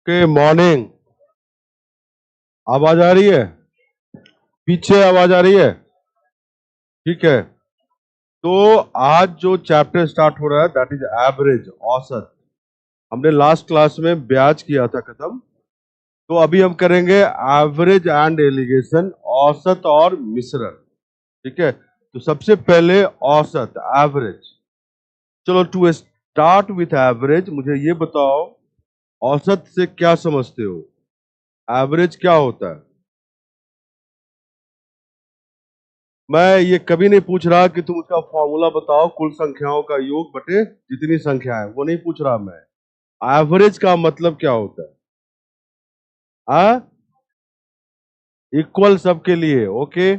के मॉर्निंग। आवाज आ रही है? पीछे आवाज आ रही है? ठीक है। तो आज जो चैप्टर स्टार्ट हो रहा है दैट इज एवरेज, औसत। हमने लास्ट क्लास में ब्याज किया था खत्म। तो अभी हम करेंगे एवरेज एंड एलिगेशन, औसत और मिश्रण। ठीक है। तो सबसे पहले औसत, एवरेज। चलो, टू स्टार्ट विथ एवरेज, मुझे ये बताओ औसत से क्या समझते हो? एवरेज क्या होता है? मैं ये कभी नहीं पूछ रहा कि तुम उसका फॉर्मूला बताओ, कुल संख्याओं का योग बटे जितनी संख्या है, वो नहीं पूछ रहा मैं। एवरेज का मतलब क्या होता है? इक्वल सबके लिए, ओके।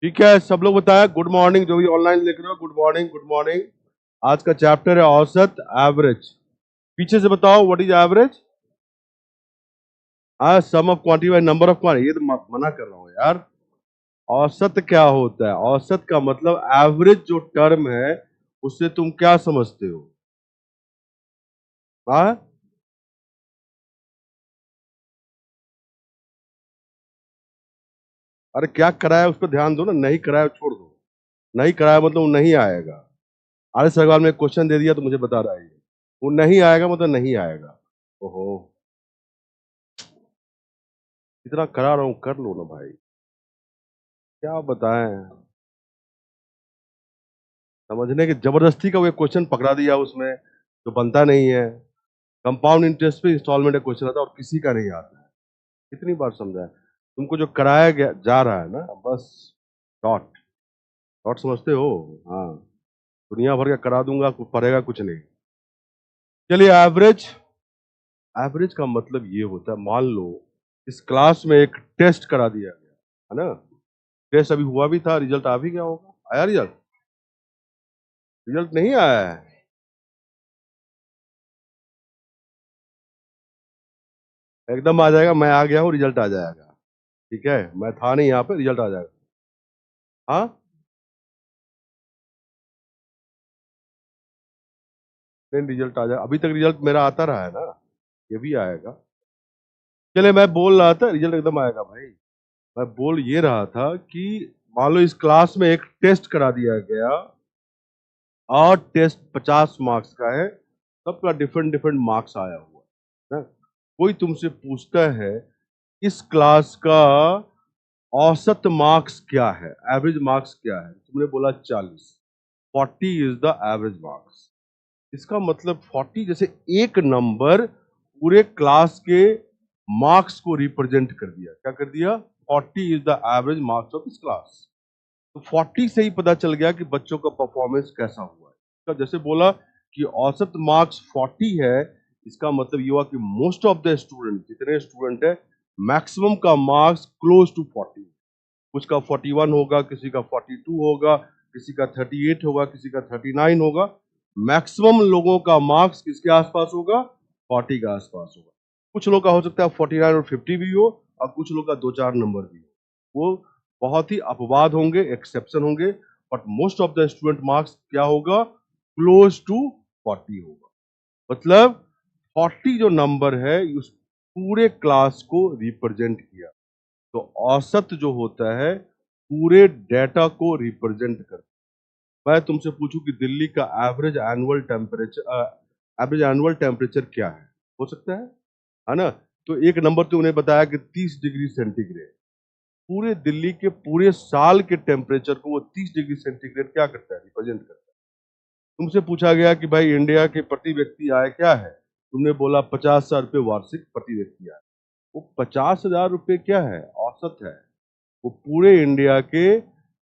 ठीक है, सब लोग बताया गुड मॉर्निंग। जो भी ऑनलाइन लिख रहे हो, गुड मॉर्निंग, गुड मॉर्निंग। आज का चैप्टर है औसत, एवरेज। पीछे से बताओ what is average? Sum of quantity by number of quantity. ये तो मना कर रहा हूं यार। औसत क्या होता है? औसत का मतलब एवरेज जो टर्म है उससे तुम क्या समझते हो? हाँ, अरे क्या कराया उस पर ध्यान दो ना। नहीं कराया छोड़ दो। नहीं कराया मतलब नहीं आएगा। आर्य सवाल में क्वेश्चन दे दिया तो मुझे बता रहा है ये। वो नहीं आएगा मतलब नहीं आएगा। ओहो, इतना करा रहा हूं, कर लो ना भाई। क्या बताएं? समझने की जबरदस्ती का वो क्वेश्चन पकड़ा दिया उसमें जो बनता नहीं है। कंपाउंड इंटरेस्ट पे इंस्टॉलमेंट का क्वेश्चन आता है और किसी का नहीं आता है। कितनी बार समझा है तुमको? जो कराया गया जा रहा है ना, बस डॉट डॉट समझते हो? हाँ, दुनिया भर का करा दूंगा, कुछ पड़ेगा कुछ नहीं। चलिए, एवरेज। एवरेज का मतलब ये होता है, मान लो इस क्लास में एक टेस्ट करा दिया गया है ना। टेस्ट अभी हुआ भी था, रिजल्ट आ भी गया होगा। आया रिजल्ट? रिजल्ट नहीं आया है? एकदम आ जाएगा। मैं आ गया हूँ, रिजल्ट आ जाएगा। ठीक है, मैं था नहीं यहाँ पे, रिजल्ट आ जाएगा। हाँ, नहीं रिजल्ट आ जाएगा। अभी तक रिजल्ट मेरा आता रहा है ना, ये भी आएगा। चले, मैं बोल रहा था रिजल्ट एकदम आएगा भाई। मैं बोल ये रहा था कि मान लो इस क्लास में एक टेस्ट करा दिया गया और टेस्ट 50 मार्क्स का है। सबका डिफरेंट डिफरेंट मार्क्स आया हुआ है ना। कोई तुमसे पूछता है इस क्लास का औसत मार्क्स क्या है, एवरेज मार्क्स क्या है? तुमने बोला 40। 40 इज द एवरेज मार्क्स। इसका मतलब 40 जैसे एक नंबर पूरे क्लास के मार्क्स को रिप्रेजेंट कर दिया। क्या कर दिया? 40 is the average marks of this class. तो 40 से ही पता चल गया कि बच्चों का परफॉर्मेंस कैसा हुआ है। तो जैसे बोला कि औसत मार्क्स 40 है, इसका मतलब ये हुआ कि मोस्ट ऑफ द स्टूडेंट, जितने स्टूडेंट है, मैक्सिमम का मार्क्स क्लोज टू 40। कुछ का 41 होगा, किसी का 42 होगा, किसी का 38 होगा, किसी का 39 होगा। मैक्सिमम लोगों का मार्क्स किसके आसपास होगा? 40 के आसपास होगा। कुछ लोग का हो सकता है 49 और 50 भी हो, और कुछ लोग का दो चार नंबर भी हो। वो बहुत ही अपवाद होंगे, एक्सेप्शन होंगे। But most of the student marks क्या होगा? क्लोज टू 40 होगा। मतलब 40 जो नंबर है उस पूरे क्लास को रिप्रेजेंट किया। तो औसत जो होता है पूरे डेटा को रिप्रेजेंट करता है। मैं तुमसे पूछूं कि दिल्ली का एवरेज एनुअल टेम्परेचर क्या है? हो सकता है ना? तो एक नंबर तो उन्हें बताया कि 30 डिग्री सेंटीग्रेड। पूरे दिल्ली के पूरे साल के टेम्परेचर को वो 30 डिग्री सेंटीग्रेड क्या करता है? रिप्रेजेंट करता है। तुमसे पूछा गया कि भाई इंडिया के प्रति व्यक्ति आय क्या है? तुमने बोला 50,000 रुपये वार्षिक प्रति व्यक्ति आय। वो 50,000 रुपये क्या है? औसत है। वो पूरे इंडिया के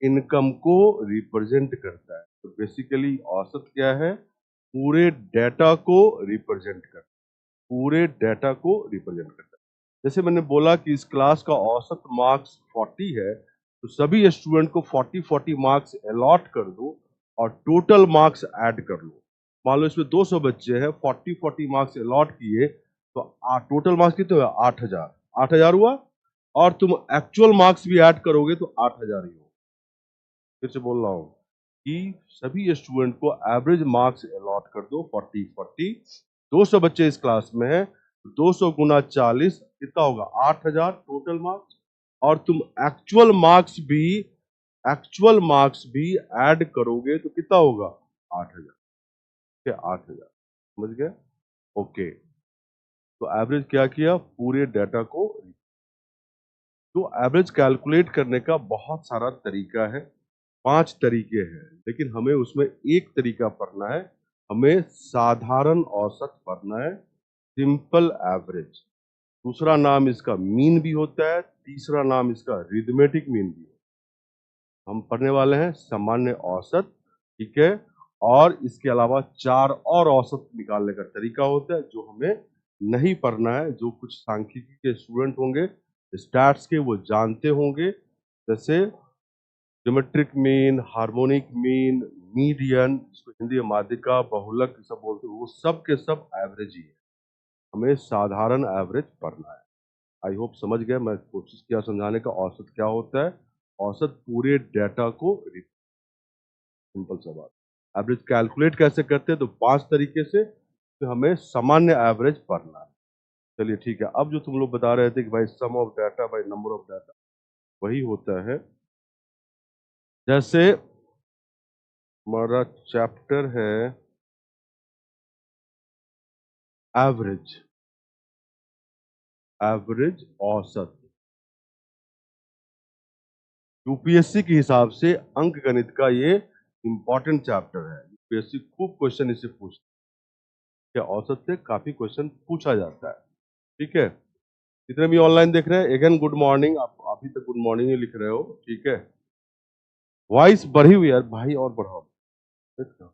इनकम को रिप्रेजेंट करता है। तो बेसिकली औसत क्या है? पूरे डेटा को रिप्रेजेंट करता है। पूरे डेटा को रिप्रेजेंट करता है। जैसे मैंने बोला कि इस क्लास का औसत मार्क्स 40 है, तो सभी स्टूडेंट को 40-40 मार्क्स अलॉट कर दो और टोटल मार्क्स ऐड कर लो। मान लो इसमें 200 बच्चे हैं, 40-40 मार्क्स अलॉट किए, तो टोटल मार्क्स कितने हुए? 8,000। 8,000 हुआ। और तुम एक्चुअल मार्क्स भी ऐड करोगे तो 8,000 ही होगा। फिर से बोल रहा हूँ कि सभी स्टूडेंट को एवरेज मार्क्स अलॉट कर दो 40-40। 200 बच्चे इस क्लास में हैं, 200 गुना 40 कितना होगा? 8000 टोटल मार्क्स। और तुम एक्चुअल मार्क्स भी ऐड करोगे तो कितना होगा? 8000। क्या 8000? समझ गए? ओके, तो एवरेज क्या किया? पूरे डाटा को। तो एवरेज कैलकुलेट करने का बहुत सारा तरीका है, 5 तरीके हैं, लेकिन हमें उसमें एक तरीका पढ़ना है। हमें साधारण औसत पढ़ना है, सिंपल एवरेज। दूसरा नाम इसका मीन भी होता है, तीसरा नाम इसका रिथमेटिक मीन भी है। हम पढ़ने वाले हैं सामान्य औसत, ठीक है। और इसके अलावा 4 और औसत निकालने का तरीका होता है जो हमें नहीं पढ़ना है। जो कुछ सांख्यिकी के स्टूडेंट होंगे, स्टैट्स के, वो जानते होंगे, जैसे geometric mean, harmonic mean, median, जिसको हिंदी में माध्यिका, बहुलक सब बोलते हैं, वो सब के सब एवरेज ही है। हमें साधारण एवरेज पढ़ना है। आई होप समझ गए। मैं कोशिश किया समझाने का औसत क्या होता है। औसत पूरे डाटा को, सिंपल सा बात। एवरेज कैलकुलेट कैसे करते हैं? तो 5 तरीके से। तो हमें सामान्य एवरेज पढ़ना है। चलिए ठीक है। अब जो तुम लोग बता रहे थे कि भाई sum of data by number of data, वही होता है। जैसे हमारा चैप्टर है एवरेज, एवरेज औसत। यूपीएससी के हिसाब से अंक गणित का ये इंपॉर्टेंट चैप्टर है। यूपीएससी खूब क्वेश्चन इसे पूछता है। औसत से काफी क्वेश्चन पूछा जाता है, ठीक है। जितने भी ऑनलाइन देख रहे हैं, अगेन गुड मॉर्निंग। आप अभी तक गुड मॉर्निंग ही लिख रहे हो, ठीक है। वॉइस बढ़ी हुई है भाई, और बढ़ाओ। देखो,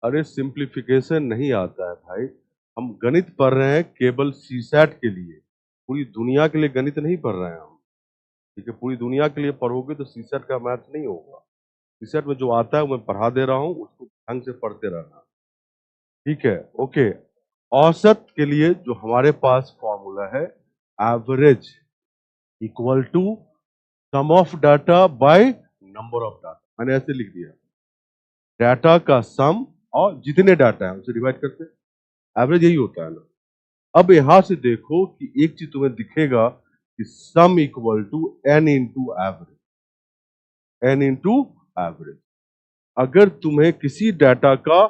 अरे सिंप्लीफिकेशन नहीं आता है भाई। हम गणित पढ़ रहे हैं केवल सीसैट के लिए, पूरी दुनिया के लिए गणित नहीं पढ़ रहे हैं हम, ठीक है। पूरी दुनिया के लिए पढ़ोगे तो सीसैट का मैथ नहीं होगा। सीसैट में जो आता है वो मैं पढ़ा दे रहा हूँ, उसको ढंग से पढ़ते रहना, ठीक है। ओके, औसत के लिए जो हमारे पास फॉर्मूला है, average equal to sum of data by number of data. मैंने ऐसे लिख दिया, डाटा का सम और जितने डाटा है उसे डिवाइड करते हैं, एवरेज यही होता है ना। अब यहां से देखो कि एक चीज तुम्हें दिखेगा कि sum equal to n into average, n into average. अगर तुम्हें किसी डाटा का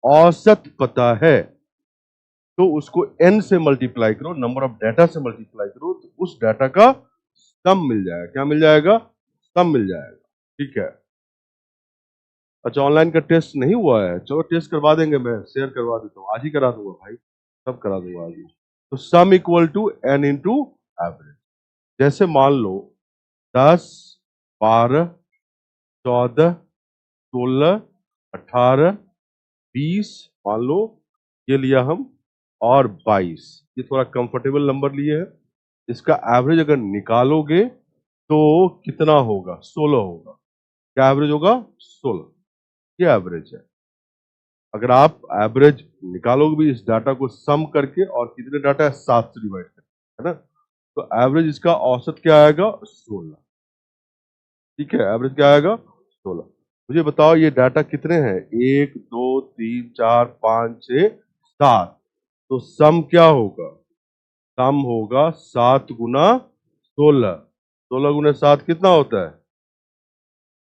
औसत पता है तो उसको n से मल्टीप्लाई करो, नंबर ऑफ डाटा से मल्टीप्लाई करो, तो उस डाटा का सम मिल जाएगा। क्या मिल जाएगा? सम मिल जाएगा, ठीक है। अच्छा, ऑनलाइन का टेस्ट नहीं हुआ है? चलो टेस्ट करवा देंगे, मैं शेयर करवा देता हूँ, आज ही करा दूंगा भाई, सब करा दूंगा आज ही। तो sum equal to n into average. जैसे मान लो 10, 12, 14, 16, 18, 20, मान लो ये लिया हम, और 22, ये थोड़ा कंफर्टेबल नंबर लिए हैं। इसका एवरेज अगर निकालोगे तो कितना होगा? 16 होगा। क्या एवरेज होगा? 16। ये एवरेज है। अगर आप एवरेज निकालोगे भी इस डाटा को सम करके, और कितने डाटा है? 7 से डिवाइड करके, है ना। तो एवरेज इसका औसत क्या आएगा? 16, ठीक है। एवरेज क्या आएगा? 16। मुझे बताओ ये डाटा कितने हैं? 1, 2, 3, 4, 5, 6, 7। तो सम क्या होगा? सम होगा 7 गुना 16। 16 गुना 7 कितना होता है?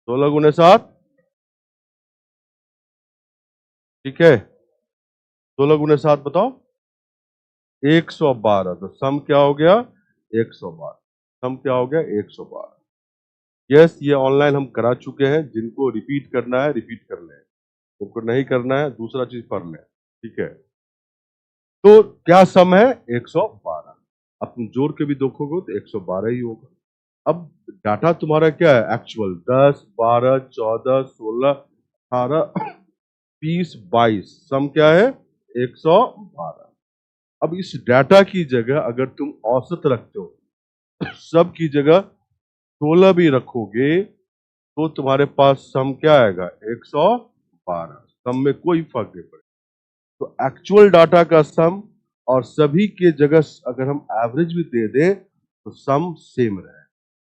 16 गुना 7, ठीक है। 16 गुना 7 बताओ। 112। तो सम क्या हो गया? 112। सम क्या हो गया? 112। यस, ये ऑनलाइन हम करा चुके हैं। जिनको रिपीट करना है रिपीट कर लें, जिनको नहीं करना है दूसरा चीज पढ़ लें, ठीक है। तो क्या सम है? 112। अब तुम जोड़ के भी देखोगे तो 112 ही होगा। अब डाटा तुम्हारा क्या है? एक्चुअल 10, 12, 14, 16, 18, 20, 22। सम क्या है? 112। अब इस डाटा की जगह अगर तुम औसत रखते हो, सब की जगह 16 भी रखोगे, तो तुम्हारे पास सम क्या आएगा? 112। सम में कोई फर्क नहीं पड़ेगा। तो एक्चुअल डाटा का सम और सभी के जगह अगर हम एवरेज भी दे दें तो सम सेम रहे।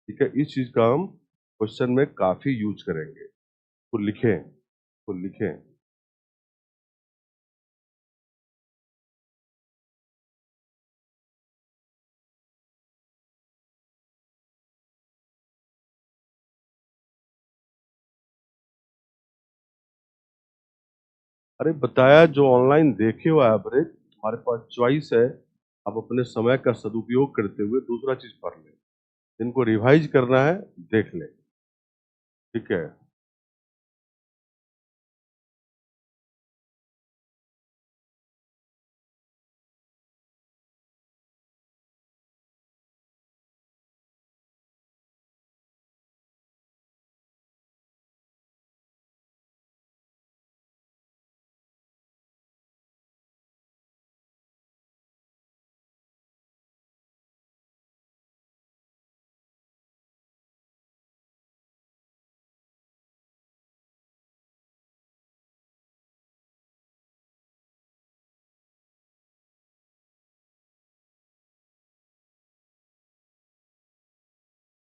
ठीक है, इस चीज का हम क्वेश्चन में काफी यूज करेंगे। तो लिखें। अरे बताया, जो ऑनलाइन देखे हो एवरेज, तुम्हारे पास चॉइस है। आप अपने समय का सदुपयोग करते हुए दूसरा चीज पढ़ लें, जिनको रिवाइज करना है देख लें। ठीक है,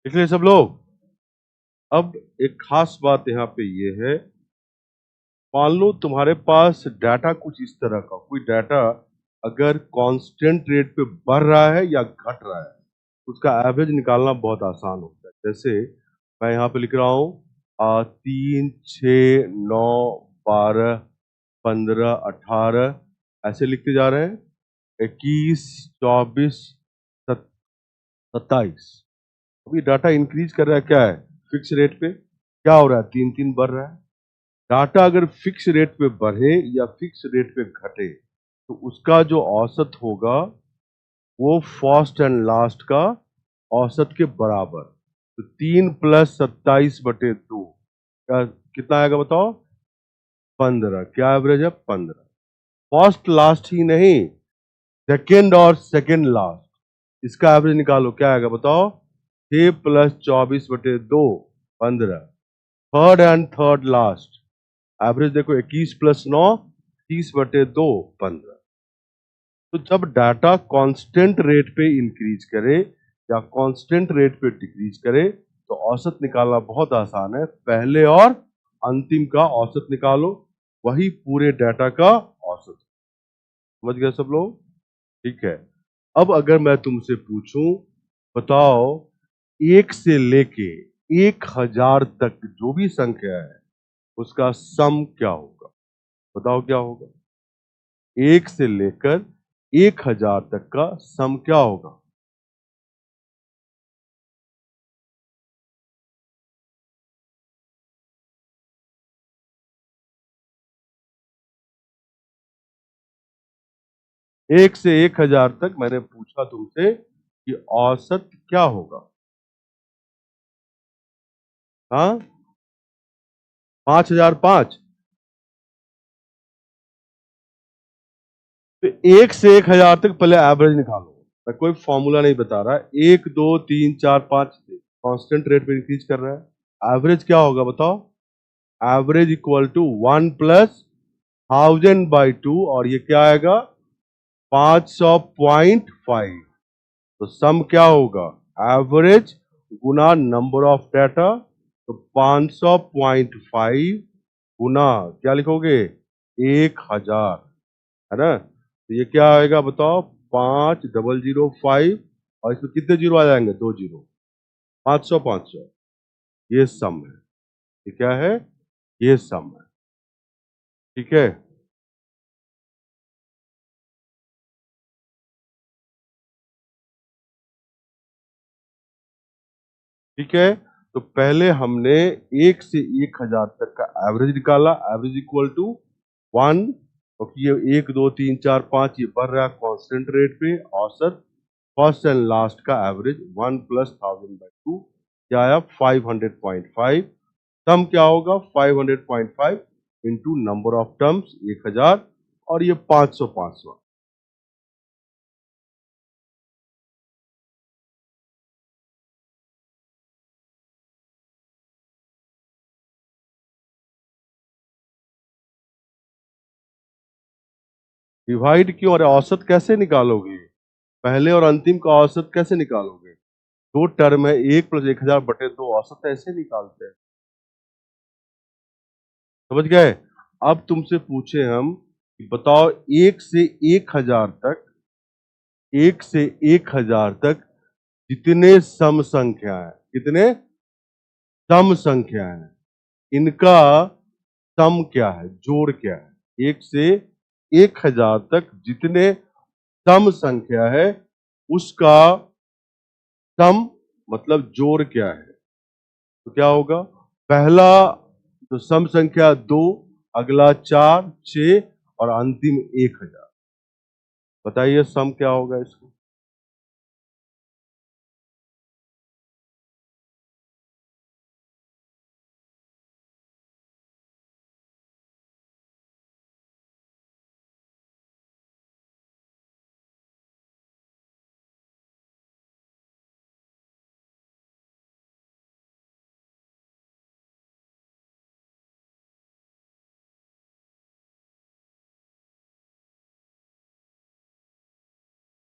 इसलिए सब लोग, अब एक खास बात यहाँ पे ये है, मान लो तुम्हारे पास डाटा कुछ इस तरह का, कोई डाटा अगर कांस्टेंट रेट पे बढ़ रहा है या घट रहा है, उसका एवरेज निकालना बहुत आसान होता है। जैसे मैं यहाँ पे लिख रहा हूँ 3, 6, 9, 12, 15, 18, ऐसे लिखते जा रहे हैं, 21, 24, 27। अभी डाटा इंक्रीज कर रहा है, क्या है, फिक्स रेट पे। क्या हो रहा है, 3 3 बढ़ रहा है। डाटा अगर फिक्स रेट पे बढ़े या फिक्स रेट पे घटे तो उसका जो औसत होगा वो फर्स्ट एंड लास्ट का औसत के बराबर। तो 3 + 27/2 कितना आएगा बताओ, 15। क्या एवरेज है, 15। फर्स्ट लास्ट ही नहीं, सेकेंड और सेकेंड लास्ट, इसका एवरेज निकालो, क्या आएगा बताओ, 6 + 24/2, 15। Third and third last, average देखो, 21 + 9, 30/2, 15। तो जब डाटा कांस्टेंट रेट पे इंक्रीज करे या कांस्टेंट रेट पे डिक्रीज करे तो औसत निकालना बहुत आसान है। पहले और अंतिम का औसत निकालो, वही पूरे डाटा का औसत। समझ गए सब लोग? ठीक है। अब अगर मैं तुमसे पूछूं, बताओ, 1 से लेके 1000 तक जो भी संख्या है उसका सम क्या होगा? बताओ क्या होगा? 1 से लेकर 1000 तक का सम क्या होगा? 1 से 1000 तक मैंने पूछा तुमसे कि औसत क्या होगा? हाँ, 5005। तो 1 से 1000 तक पहले एवरेज निकालो। मैं कोई फॉर्मूला नहीं बता रहा, 1 2 3 4 5 कांस्टेंट रेट पे इंक्रीज कर रहा है। एवरेज क्या होगा बताओ? एवरेज इक्वल टू 1 + 1000/2, और ये क्या आएगा, 500.5। तो सम क्या होगा, average Guna number of data. तो 500.5 गुना क्या लिखोगे, 1000, है ना? तो ये क्या आएगा बताओ, 5005, और इसमें कितने जीरो आ जाएंगे, 2 जीरो। 500 500, ये सम है। ये क्या है, ये सम है। ठीक है। ठीक है, तो पहले हमने 1 से 1000 तक का एवरेज निकाला। एवरेज इक्वल टू 1, क्योंकि ये 1 2 3 4 5 ये बढ़ रहा है कांस्टेंट रेट पे। औसत फर्स्ट एंड लास्ट का एवरेज 1 + 1000/2, क्या आया, 500.5। सम क्या होगा, 500.5 इंटू नंबर ऑफ टर्म्स 1000, और ये 500 500। डिवाइड क्यों? अरे औसत कैसे निकालोगे? पहले और अंतिम का औसत कैसे निकालोगे? दो टर्म है, 1 + 1000 बटे 2, औसत ऐसे निकालते हैं। समझ गए? अब तुमसे पूछे हम कि बताओ 1 से 1000 तक, 1 से 1000 तक जितने सम संख्या है, कितने सम संख्या है, इनका सम क्या है, जोड़ क्या है? 1 से 1000 तक जितने सम संख्या है उसका सम मतलब जोड़ क्या है? तो क्या होगा? पहला तो सम संख्या 2, अगला 4, 6 और अंतिम 1000। बताइए सम क्या होगा इसको?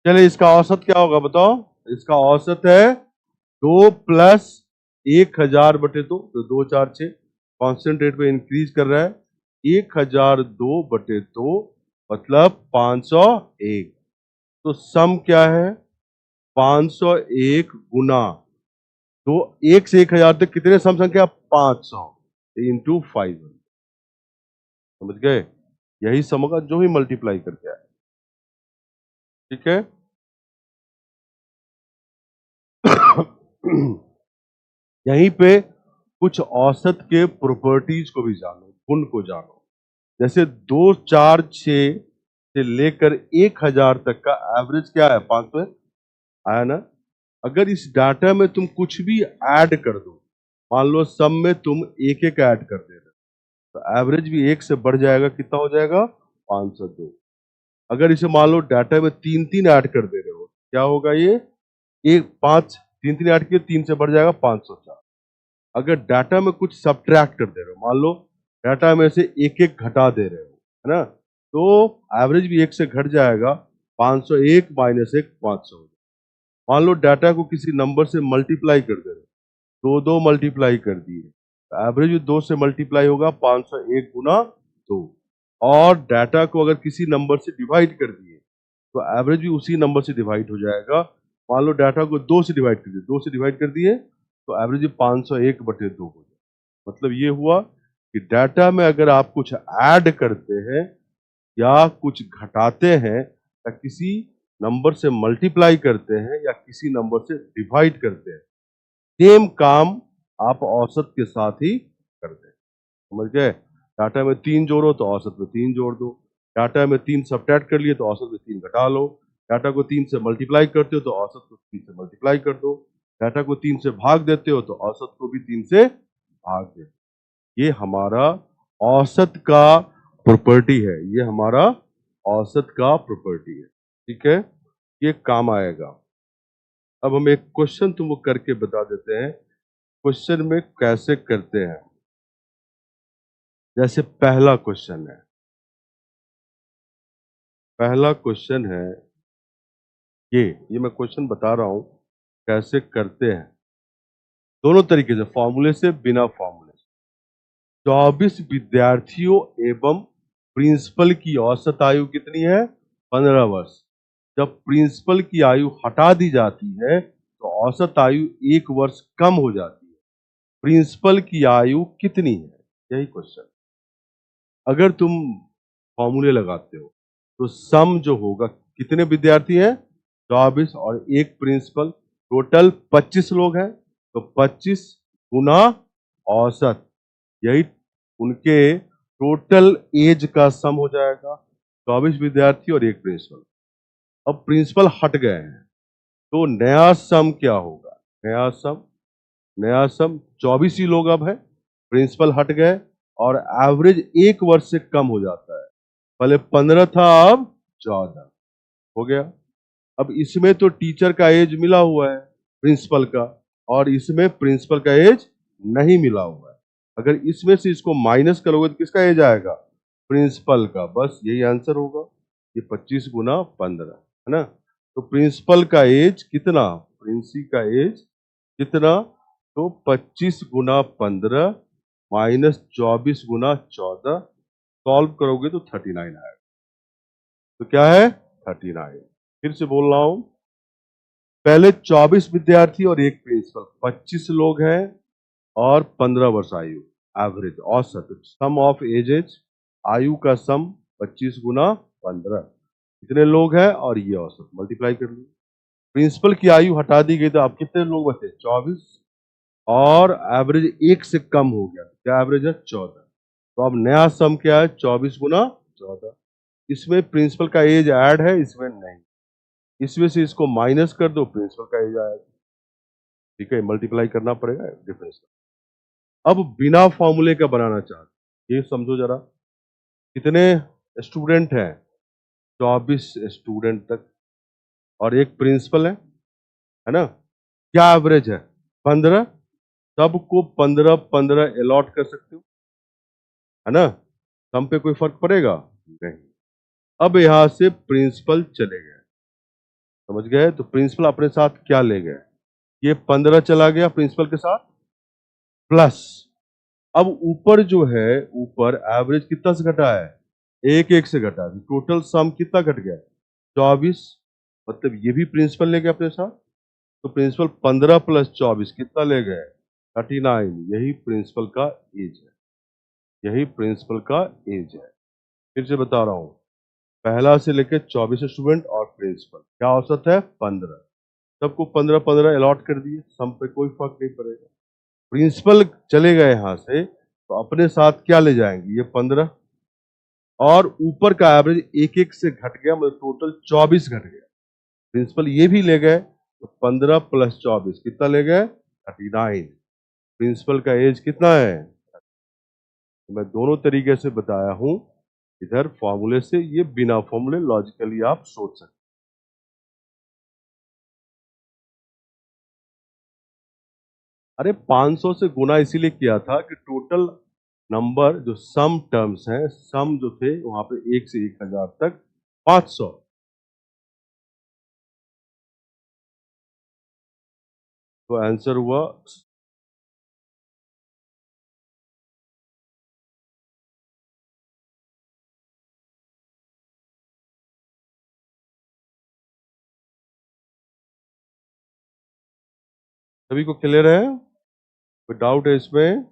चलिए इसका औसत क्या होगा बताओ? इसका औसत है 2 + 1000 बटे 2, तो 2 4 6 कांस्टेंट रेट पे इंक्रीज कर रहा है। 1002 बटे 2 मतलब 501। तो सम क्या है? 501 गुना तो 1 से 1000 तक कितने सम संख्या? 500 इंटू 5। समझ गए? यही सम होगा जो ही मल्टीप्लाई करके आए। ठीक है? यहीं पे कुछ औसत के प्रॉपर्टीज को भी जानो, गुण को जानो। जैसे 2 4 6 से लेकर 1000 तक का एवरेज क्या है? 500 आया ना? अगर इस डाटा में तुम कुछ भी ऐड कर दो, मान लो सम में तुम एक एक ऐड कर दे रहे हो, तो एवरेज भी 1 से बढ़ जाएगा। कितना हो जाएगा? 502। अगर इसे मान लो डाटा में 3 3 ऐड कर दे रहे हो, क्या होगा ये? एक 5 3 3 ऐड किए, 3 से बढ़ जाएगा 504। अगर डाटा में कुछ सब्ट्रैक्ट कर दे रहे हो, मान लो डाटा में से एक एक घटा दे रहे हो, है ना, तो एवरेज भी 1 से घट जाएगा। 501 माइनस 1 500। मान लो डाटा को किसी नंबर से मल्टीप्लाई कर दे रहे हो, 2 2 मल्टीप्लाई कर दिए, तो एवरेज भी 2 से मल्टीप्लाई होगा, 501 गुना 2। और डाटा को अगर किसी नंबर से डिवाइड कर दिए तो एवरेज भी उसी नंबर से डिवाइड हो जाएगा। मान लो डाटा को 2 से डिवाइड कर दिए, 2 से डिवाइड कर दिए तो एवरेज 501 बटे 2 हो जाए। मतलब ये हुआ कि डाटा में अगर आप कुछ ऐड करते हैं या कुछ घटाते हैं या किसी नंबर से मल्टीप्लाई करते हैं या किसी नंबर से डिवाइड करते हैं, सेम काम आप औसत के साथ ही करते हैं। समझ गए? डाटा में 3 जोड़ो तो औसत में 3 जोड़ दो। डाटा में 3 सब्ट्रैक्ट कर लिए तो औसत में 3 घटा लो। डाटा को 3 से मल्टीप्लाई करते हो तो औसत को 3 से मल्टीप्लाई कर दो। डाटा को 3 से भाग देते हो तो औसत को भी 3 से भाग दे दो। ये हमारा औसत का प्रॉपर्टी है। ये हमारा औसत का प्रॉपर्टी है। ठीक है? ये काम आएगा। अब हम एक क्वेश्चन तुमको करके बता देते हैं। क्वेश्चन में कैसे करते हैं। जैसे पहला क्वेश्चन है, पहला क्वेश्चन है ये मैं क्वेश्चन बता रहा हूं कैसे करते हैं। दोनों तरीके से, फॉर्मूले से, बिना फॉर्मूले से। 24 विद्यार्थियों एवं प्रिंसिपल की औसत आयु कितनी है? 15 वर्ष। जब प्रिंसिपल की आयु हटा दी जाती है तो औसत आयु 1 वर्ष कम हो जाती है। प्रिंसिपल की आयु कितनी है? यही क्वेश्चन। अगर तुम फॉर्मूले लगाते हो तो सम जो होगा, कितने विद्यार्थी हैं? 24 और एक प्रिंसिपल, टोटल 25 लोग हैं, तो 25 गुना औसत, यही उनके टोटल एज का सम हो जाएगा। 24 विद्यार्थी और एक प्रिंसिपल। अब प्रिंसिपल हट गए हैं तो नया सम क्या होगा? नया सम 24 ही लोग अब है, प्रिंसिपल हट गए और एवरेज 1 वर्ष से कम हो जाता है। पहले 15 था, अब 14 हो गया। अब इसमें तो टीचर का एज मिला हुआ है प्रिंसिपल का, और इसमें प्रिंसिपल का एज नहीं मिला हुआ है। अगर इसमें से इसको माइनस करोगे तो किसका एज आएगा? प्रिंसिपल का। बस यही आंसर होगा। ये 25 गुना 15 है ना। तो प्रिंसिपल का एज कितना, प्रिंसी का एज कितना, तो 25 गुना 15 माइनस 24 गुना 14, सॉल्व करोगे तो 39 आएगा। तो क्या है 39। फिर से बोल रहा हूं, पहले 24 विद्यार्थी और एक प्रिंसिपल, 25 लोग हैं और 15 वर्ष आयु, एवरेज औसत, सम ऑफ एजेज, आयु का सम 25 गुना 15, कितने लोग हैं और ये औसत मल्टीप्लाई कर लीजिए। प्रिंसिपल की आयु हटा दी गई तो आप कितने लोग बचे 24, और एवरेज एक से कम हो गया, क्या एवरेज है 14। तो अब नया सम क्या है 24 गुना 14। इसमें प्रिंसिपल का एज ऐड है, इसमें नहीं, इसमें से इसको माइनस कर दो, प्रिंसिपल का एज आएगा। ठीक है, मल्टीप्लाई करना पड़ेगा डिफरेंस। अब बिना फॉर्मूले का बनाना चाहते, ये समझो जरा, कितने स्टूडेंट हैं 24 स्टूडेंट तक और एक प्रिंसिपल है ना। क्या एवरेज है 15, सबको 15 15 अलॉट कर सकते हो, है ना। सम पे कोई फर्क पड़ेगा नहीं। अब यहां से प्रिंसिपल चले गए, समझ गए, तो प्रिंसिपल अपने साथ क्या ले गए, ये 15 चला गया प्रिंसिपल के साथ, प्लस अब ऊपर जो है, ऊपर एवरेज कितना से घटा है, एक एक से घटा है, टोटल सम कितना घट गया 24, मतलब ये भी प्रिंसिपल ले गए अपने साथ। तो प्रिंसिपल 15 प्लस 24 कितना ले गए 39, यही प्रिंसिपल का एज है, यही प्रिंसिपल का एज है। फिर से बता रहा हूं, पहला से लेकर 24 स्टूडेंट और प्रिंसिपल, क्या औसत है 15, सबको 15 15 अलॉट कर दिए, सम पे कोई फर्क नहीं पड़ेगा। प्रिंसिपल चले गए यहां से, तो अपने साथ क्या ले जाएंगे, ये 15, और ऊपर का एवरेज एक एक से घट गया, मतलब टोटल 24 घट गया। प्रिंसिपल ये भी ले गए, तो 15 प्लस 24 कितना ले गए 39। प्रिंसिपल का एज कितना है, तो मैं दोनों तरीके से बताया हूं, इधर फॉर्मूले से, ये बिना फॉर्मूले लॉजिकली आप सोच सकते। अरे 500 से गुना इसीलिए किया था कि टोटल नंबर जो सम टर्म्स हैं, सम जो थे वहां पे 1 से 1000 तक 500। तो आंसर हुआ, सभी को क्लियर है, कोई डाउट है इसमें।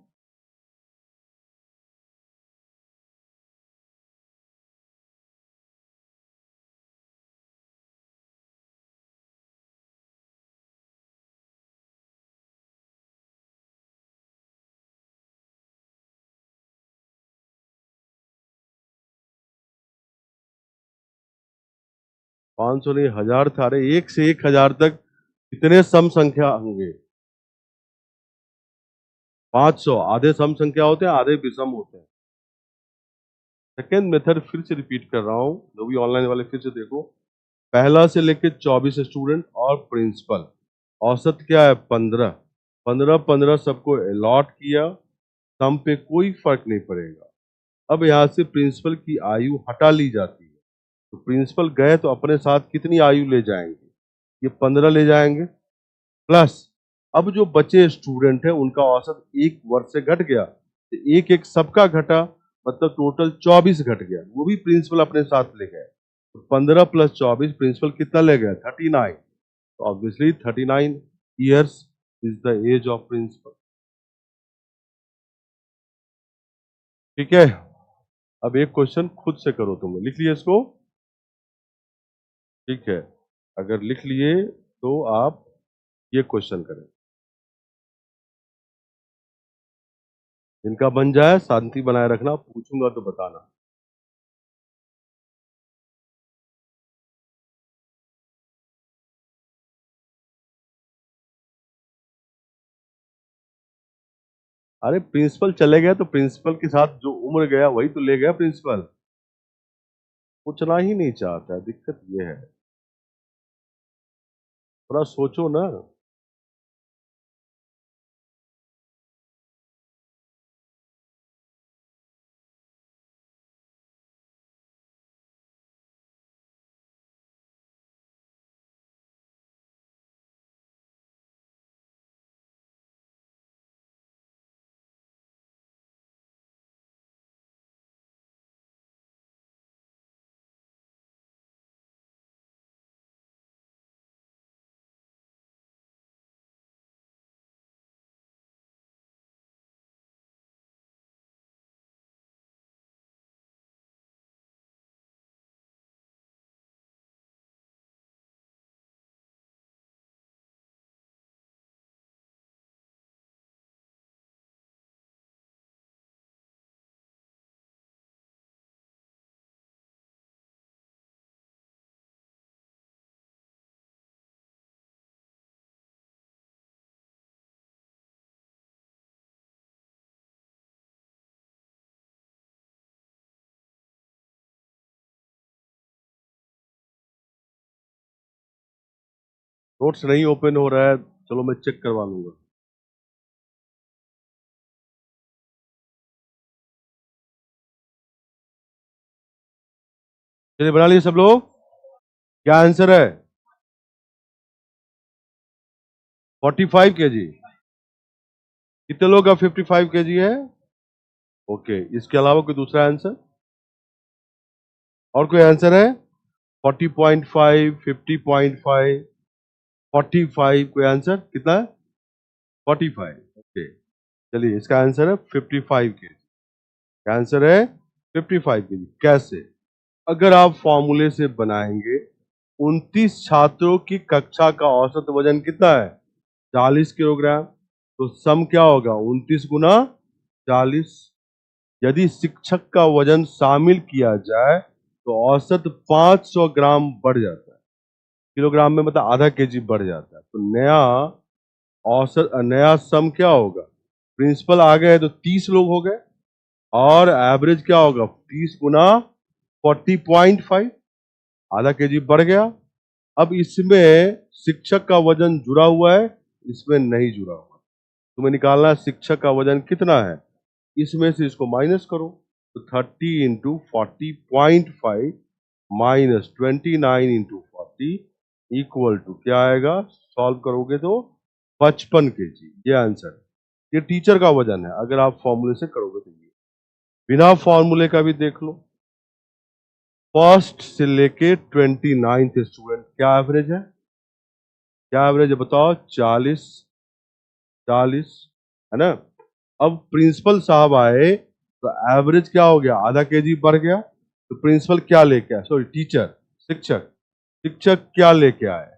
500 नहीं, 1000 था, अरे 1 से 1000 तक कितने सम संख्या होंगे 500, आधे सम संख्या होते हैं, आधे विषम होते हैं। सेकेंड मेथड फिर से रिपीट कर रहा हूं, जो भी ऑनलाइन वाले फिर से देखो, पहला से लेकर 24 स्टूडेंट और प्रिंसिपल, औसत क्या है 15, 15 15 सबको अलॉट किया, सम पे कोई फर्क नहीं पड़ेगा। अब यहां से प्रिंसिपल की आयु हटा ली जाती है, तो प्रिंसिपल गए तो अपने साथ कितनी आयु ले जाएंगे, ये 15 ले जाएंगे, प्लस अब जो बचे स्टूडेंट है उनका औसत एक वर्ष से घट गया, तो एक एक सबका घटा, मतलब टोटल 24 घट गया, वो भी प्रिंसिपल अपने साथ ले गए। तो 15 प्लस 24 प्रिंसिपल कितना ले गया 39। तो obviously 39 years is the age of principal. ठीक है, अब एक क्वेश्चन खुद से करो, तुम लिख लिया इसको। ठीक है, अगर लिख लिए तो आप ये क्वेश्चन करें, जिनका बन जाए शांति बनाए रखना, पूछूंगा तो बताना। अरे प्रिंसिपल चले गए तो प्रिंसिपल के साथ जो उम्र गया वही तो ले गया प्रिंसिपल, पूछना ही नहीं चाहता है, दिक्कत ये है, थोड़ा सोचो ना। नोट्स नहीं ओपन हो रहा है, चलो मैं चेक करवा लूंगा। चलिए बना लिए सब लोग। क्या आंसर है? 45 kg। कितने लोग का 55 kg है? ओके, इसके अलावा कोई दूसरा आंसर? और कोई आंसर है? 40.5, 50.5, 45, कोई आंसर कितना है? 45। ओके, चलिए इसका आंसर है 55 kg। क्या आंसर है? 55 kg। कैसे? अगर आप फॉर्मूले से बनाएंगे, 29 छात्रों की कक्षा का औसत वजन कितना है? 40 किलोग्राम। तो सम क्या होगा? 29 गुना 40। यदि शिक्षक का वजन शामिल किया जाए तो औसत 500 ग्राम बढ़ जाता है। किलोग्राम में मतलब आधा केजी बढ़ जाता है। तो नया सम क्या होगा? प्रिंसिपल आ गए तो 30 लोग हो गए, और एवरेज क्या होगा? 30 गुना 40.5, आधा केजी बढ़ गया। अब इसमें शिक्षक का वजन जुड़ा हुआ है, इसमें नहीं जुड़ा हुआ है। तुम्हें निकालना है शिक्षक का वजन कितना है, इसमें से इसको माइनस करो। तो 30 × 40.5 माइनस 29 × 40 इक्वल टू क्या आएगा? सॉल्व करोगे तो 55 kg। ये आंसर है। ये टीचर का वजन है। अगर आप फॉर्मूले से करोगे तो ये, बिना फॉर्मूले का भी देख लो। फर्स्ट से लेके 29th स्टूडेंट क्या एवरेज है? क्या एवरेज है बताओ? 40, 40 है ना। अब प्रिंसिपल साहब आए तो एवरेज क्या हो गया? आधा केजी बढ़ गया। तो प्रिंसिपल क्या लेके आए, सॉरी टीचर, शिक्षक, शिक्षक क्या लेके आए?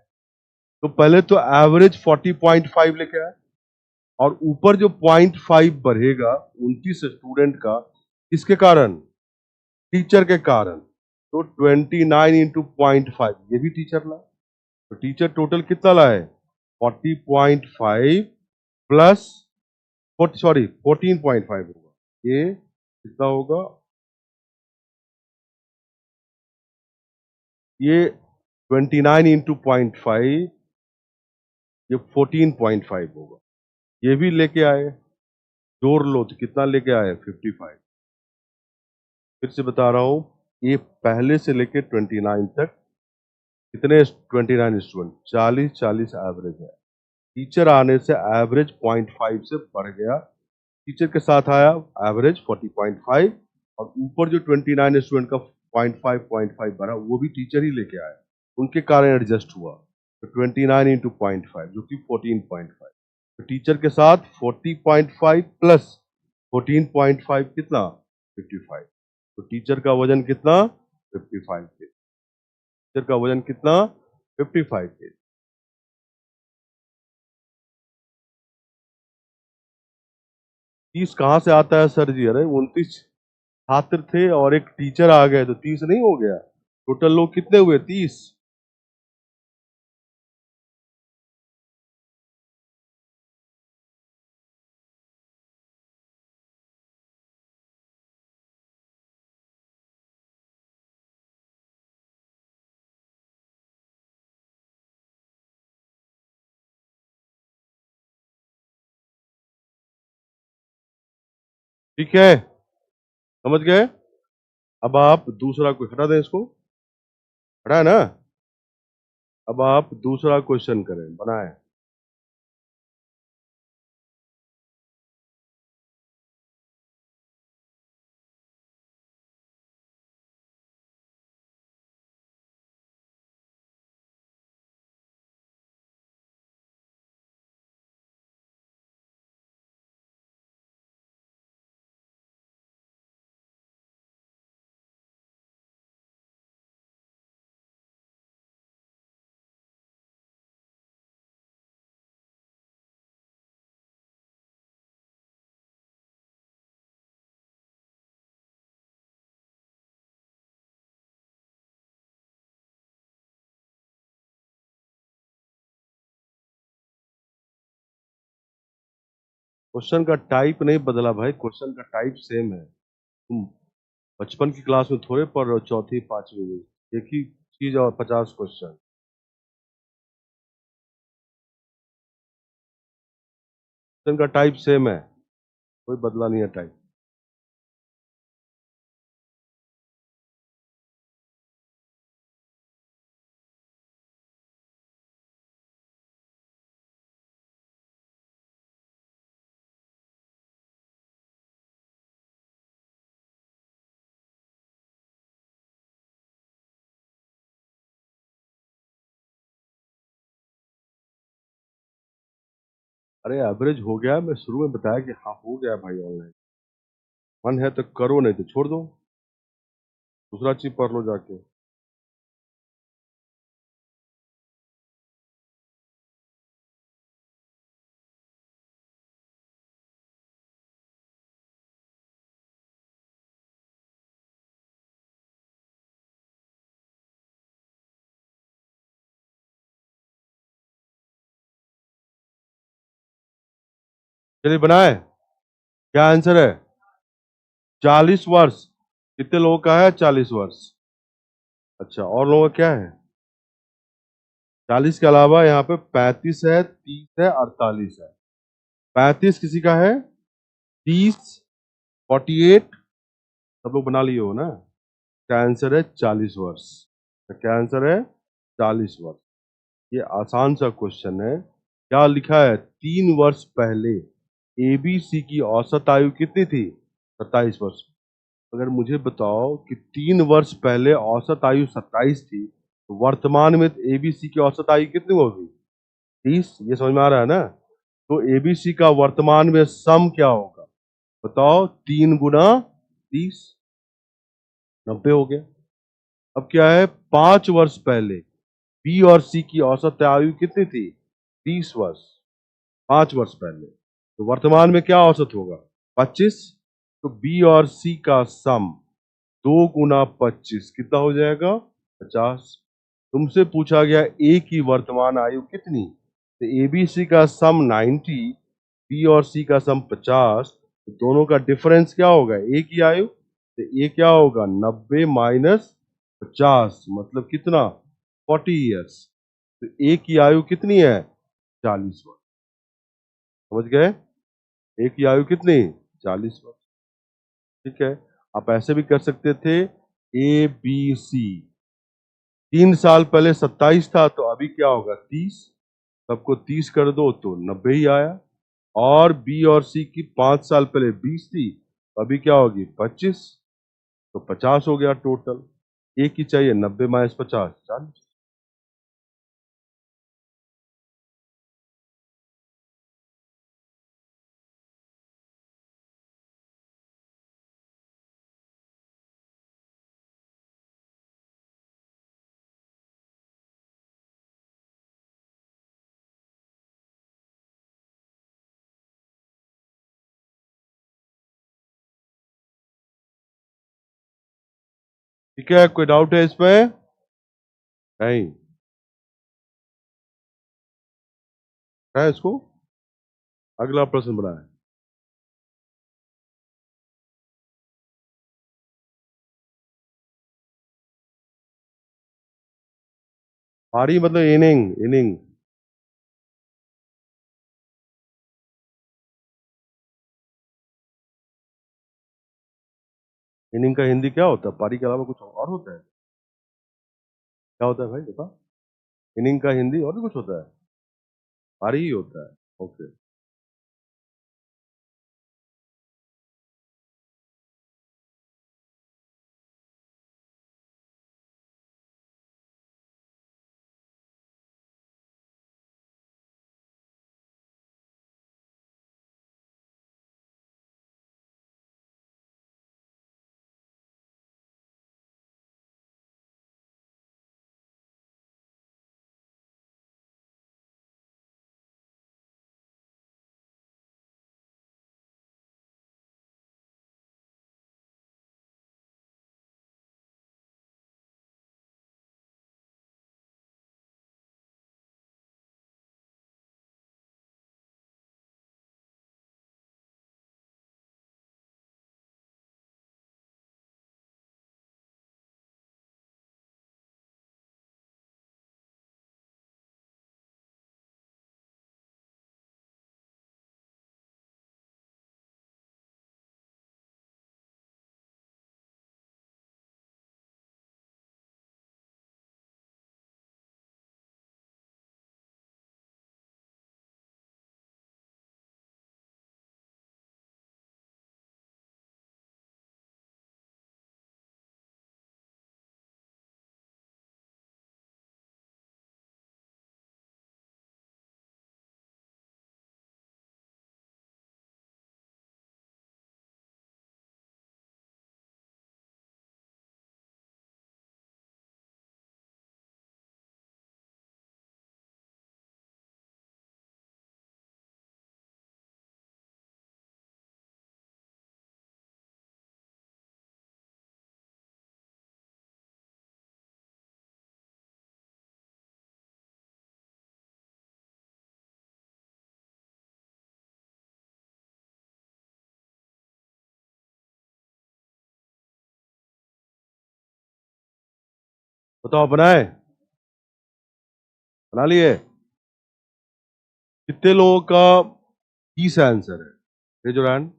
तो पहले तो एवरेज 40.5 लेके आए, और ऊपर जो 0.5 बढ़ेगा 29 स्टूडेंट का, किसके कारण? टीचर के कारण। तो 29 × 0.5 ये भी टीचर ला। तो टीचर टोटल कितना लाए? 40.5 प्लस 40, सॉरी 14.5 होगा। ये कितना होगा? ये 29 × 0.5, ये 14.5 होगा। ये भी लेके आए, जोड़ लो तो कितना लेके आए? 55। फिर से बता रहा हूं, ये पहले से लेके 29 तक कितने? 29 स्टूडेंट, 40 40 एवरेज है। टीचर आने से एवरेज 0.5 से बढ़ गया। टीचर के साथ आया एवरेज 40.5, और ऊपर जो 29 स्टूडेंट का 0.5 बढ़ा, वो भी टीचर ही लेके आया, उनके कारण एडजस्ट हुआ। तो 29 × 0.5 जो कि 14.5। तो टीचर के साथ 40.5 प्लस 14.5 कितना? 55। तो टीचर का वजन कितना? 55 के। टीचर का वजन कितना? 55 के। 30 कहाँ से आता है सर जी? अरे 29 छात्र थे और एक टीचर आ गए तो 30 नहीं हो गया? टोटल लोग कितने हुए? 30। ठीक है, समझ गए? अब आप दूसरा कोई हटा दें, इसको हटा है ना। अब आप दूसरा क्वेश्चन करें, बनाए। क्वेश्चन का टाइप नहीं बदला भाई, क्वेश्चन का टाइप सेम है। तुम बचपन की क्लास में थोड़े पढ़ रहे हो, चौथी पांचवी में एक ही चीज और 50 क्वेश्चन। इनका टाइप सेम है, कोई बदला नहीं है टाइप। अरे एवरेज हो गया, मैं शुरू में बताया कि हाँ हो गया भाई ऑनलाइन। मन है तो करो, नहीं तो छोड़ दो, दूसरा चीज पढ़ लो जाके। चलिए बनाए, क्या आंसर है? 40 वर्ष। कितने लोगों का है 40 वर्ष? अच्छा, और लोगों का क्या है? 40 के अलावा यहाँ पे 35 है, 30 है, 48 है। 35 किसी का है, 30, 48, सब लोग बना लिए हो ना? क्या आंसर है? 40 वर्ष। तो क्या आंसर है? 40 वर्ष। ये आसान सा क्वेश्चन है। क्या लिखा है? 3 वर्ष पहले एबीसी की औसत आयु कितनी थी? 27 वर्ष। अगर मुझे बताओ कि 3 वर्ष पहले औसत आयु 27 थी, तो वर्तमान में एबीसी की औसत आयु कितनी होगी? 30। ये समझ में आ रहा है ना? तो एबीसी का वर्तमान में सम क्या होगा? बताओ, 3 गुना 30, 90 हो गया। अब क्या है, 5 वर्ष पहले बी और सी की औसत आयु कितनी थी? 30 वर्ष। 5 वर्ष पहले, तो वर्तमान में क्या औसत होगा? 25। तो बी और सी का सम 2 गुना 25 कितना हो जाएगा? 50। तुमसे पूछा गया ए की वर्तमान आयु कितनी, तो एबीसी का सम 90, बी और सी का सम 50, तो दोनों का डिफरेंस क्या होगा? ए की आयु, तो ए क्या होगा? 90 - 50, मतलब कितना? 40 ईयर्स। तो ए की आयु कितनी है? 40 वर्ष। समझ गए? ए की आयु कितनी? 40 वर्ष। ठीक है। आप ऐसे भी कर सकते थे, ए बी सी 3 साल पहले 27 था, तो अभी क्या होगा? 30। सबको 30 कर दो तो 90 ही आया। और बी और सी की 5 साल पहले 20 थी, तो अभी क्या होगी? 25। तो 50 हो गया टोटल। एक ही चाहिए, 90 - 50, 40। ठीक है, कोई डाउट है इसमें? नहीं है इसको? अगला प्रश्न बनाए। पारी मतलब इनिंग, इनिंग। इनिंग का हिंदी क्या होता है? पारी के अलावा कुछ और होता है? क्या होता है भाई बता। इनिंग का हिंदी और भी कुछ होता है? पारी ही होता है। ओके। बताओ, बनाए? बना लिए? कितने लोगों का 20 आंसर है? Raise your hand.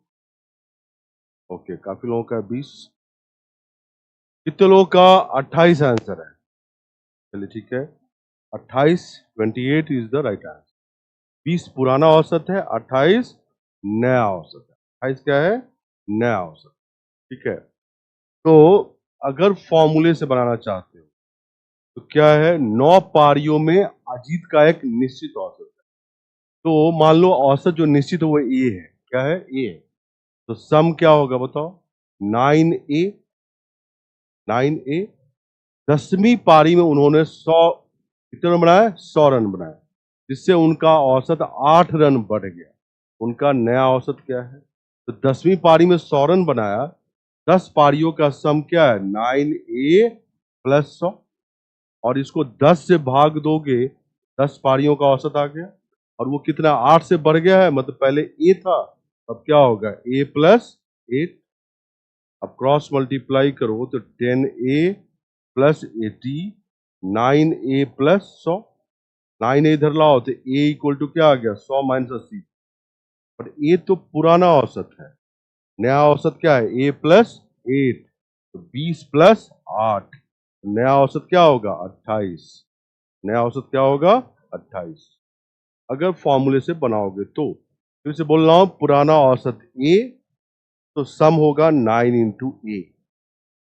ओके, काफी लोगों का 20। कितने लोगों का 28 आंसर है? चलिए ठीक है, 28, 28 इज द राइट आंसर। 20 पुराना औसत है, 28 नया औसत है। 28 क्या है? नया औसत। ठीक है, तो अगर फॉर्मूले से बनाना चाहते हो तो क्या है, 9 पारियों में अजीत का एक निश्चित औसत है। तो मान लो औसत जो निश्चित है वो ए है। क्या है? ए है। तो सम क्या होगा बताओ? 9A। 9A। 10वीं पारी में उन्होंने 100, कितने रन बनाए? 100 रन बनाए, जिससे उनका औसत 8 रन बढ़ गया। उनका नया औसत क्या है? तो 10वीं पारी में 100 रन बनाया, 10 पारियों का सम क्या है? 9A plus 100। और इसको 10 से भाग दोगे, 10 पारियों का औसत आ गया। और वो कितना? 8 से बढ़ गया है, मतलब पहले ए था, अब क्या होगा? ए प्लस 8। अब क्रॉस मल्टीप्लाई करो तो 10A plus 80, 9A plus 100। 9A इधर लाओ तो A इक्वल टू क्या आ गया? 100 माइनस 80। पर A तो पुराना औसत है, नया औसत क्या है? A प्लस 8, तो 20 प्लस 8, नया औसत क्या होगा? 28। नया औसत क्या होगा? 28। अगर फॉर्मूले से बनाओगे तो फिर से बोल रहा हूं, पुराना औसत A, तो सम होगा 9 इंटू ए।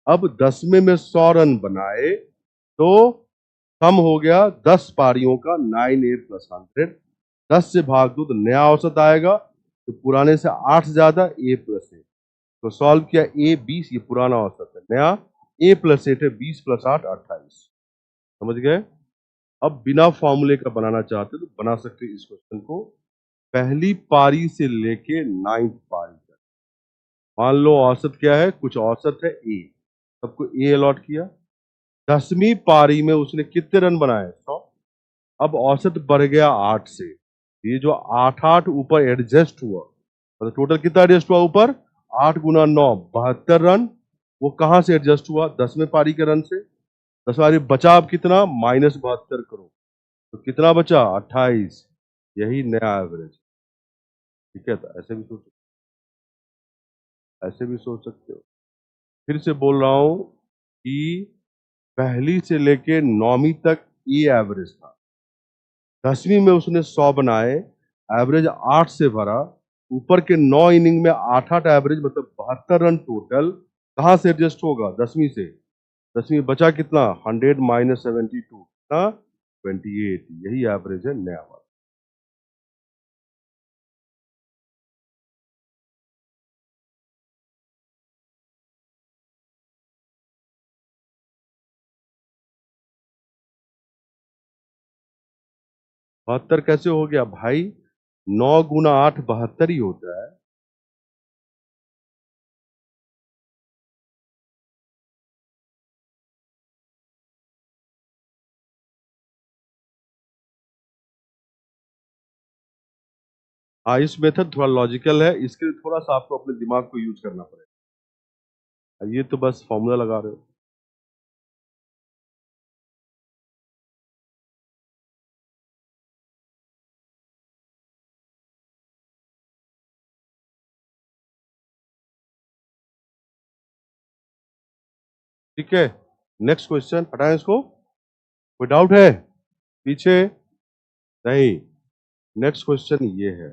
अब 10वें में 100 रन बनाए तो सम हो गया 10 पारियों का 9A प्लस 100। 10 से भाग दो तो नया औसत आएगा, तो पुराने से 8 ज्यादा A प्लस 8। तो सॉल्व किया, A 20, ये पुराना औसत है, नया A प्लस 8 है, 20 प्लस 8 28। समझ गए? अब बिना फॉर्मूले का बनाना चाहते तो बना सकते इस क्वेश्चन को पहली पारी से लेके 9th पारी तक। मान लो औसत क्या है? कुछ औसत है ए, सबको ए अलॉट किया। 10वीं पारी में उसने कितने रन बनाए? 100। अब औसत बढ़ गया 8 से, ये जो 8 8 ऊपर एडजस्ट हुआ, मतलब टोटल कितना एडजस्ट हुआ ऊपर? 8 गुना 9, 72 रन। वो कहां से एडजस्ट हुआ? 10वें पारी के रन से। 10 पारी बचा अब कितना? माइनस 72 करो, तो कितना बचा? 28। यही नया एवरेज। ठीक है, तो ऐसे भी सोच सकते हो। फिर से बोल रहा हूं कि पहली से लेके 9वीं तक ये एवरेज था। 10वीं में उसने 100 बनाए, एवरेज 8 से भरा। ऊपर के 9 इनिंग में 8 8 एवरेज, मतलब 72 रन टोटल। कहां से एडजस्ट होगा? 10वीं से। 10वीं में बचा कितना? 100 माइनस 72, कितना? 28। यही एवरेज है नया वाला। बहत्तर कैसे हो गया भाई? 9 गुना 8 72 ही होता है। हाँ, इस मेथड थोड़ा लॉजिकल है, इसके लिए थोड़ा सा आपको अपने दिमाग को यूज करना पड़ेगा। ये तो बस फॉर्मूला लगा रहे हो। ठीक है, नेक्स्ट क्वेश्चन, हटाएं इसको। कोई डाउट है पीछे? नहीं। नेक्स्ट क्वेश्चन ये है।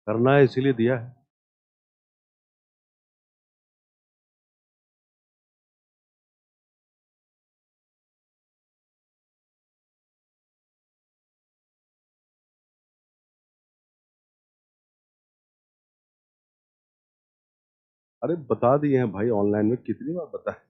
करना है इसीलिए दिया है। अरे बता दिए हैं भाई, ऑनलाइन में कितनी बार बताए।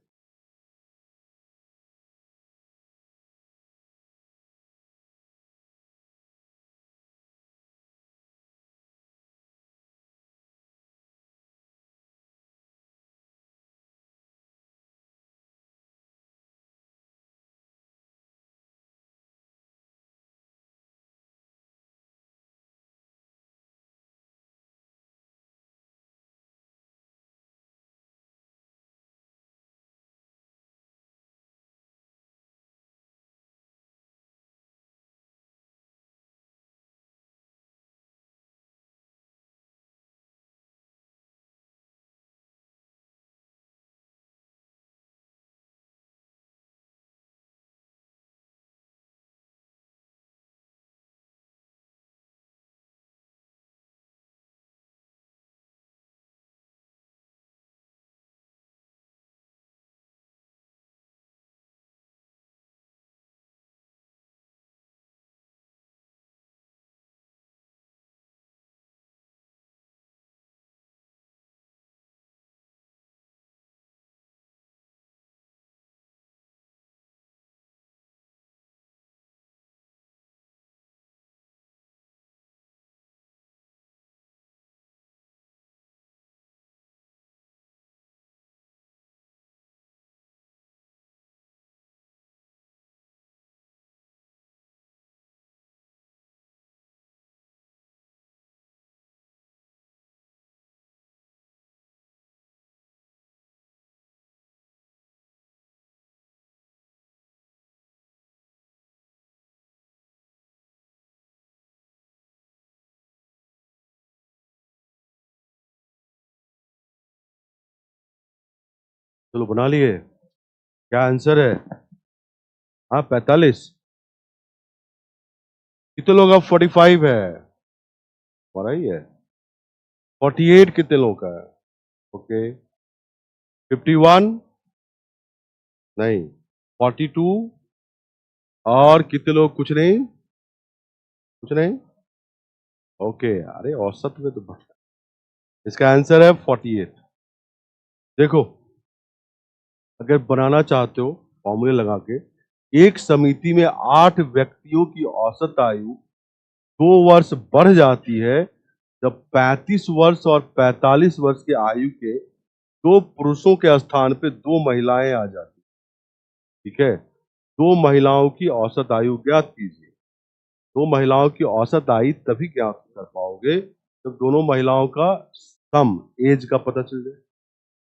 चलो बना लिए। क्या आंसर है? हाँ 45। कितने लोग? अब 45 है, हमारा ही है। 48 कितने लोगों का है? ओके। 51 नहीं, 42 और कितने लोग? कुछ नहीं, कुछ नहीं। ओके, अरे औसत में तो बढ़, इसका आंसर है 48। देखो, अगर बनाना चाहते हो फॉर्मूले लगा के, एक समिति में 8 व्यक्तियों की औसत आयु 2 वर्ष बढ़ जाती है जब 35 वर्ष और 45 वर्ष के आयु के 2 पुरुषों के स्थान पे 2 महिलाएं आ जाती। ठीक है, 2 महिलाओं की औसत आयु ज्ञात कीजिए। 2 महिलाओं की औसत आयु तभी ज्ञात कर पाओगे जब दोनों महिलाओं का सम एज का पता चल जाए।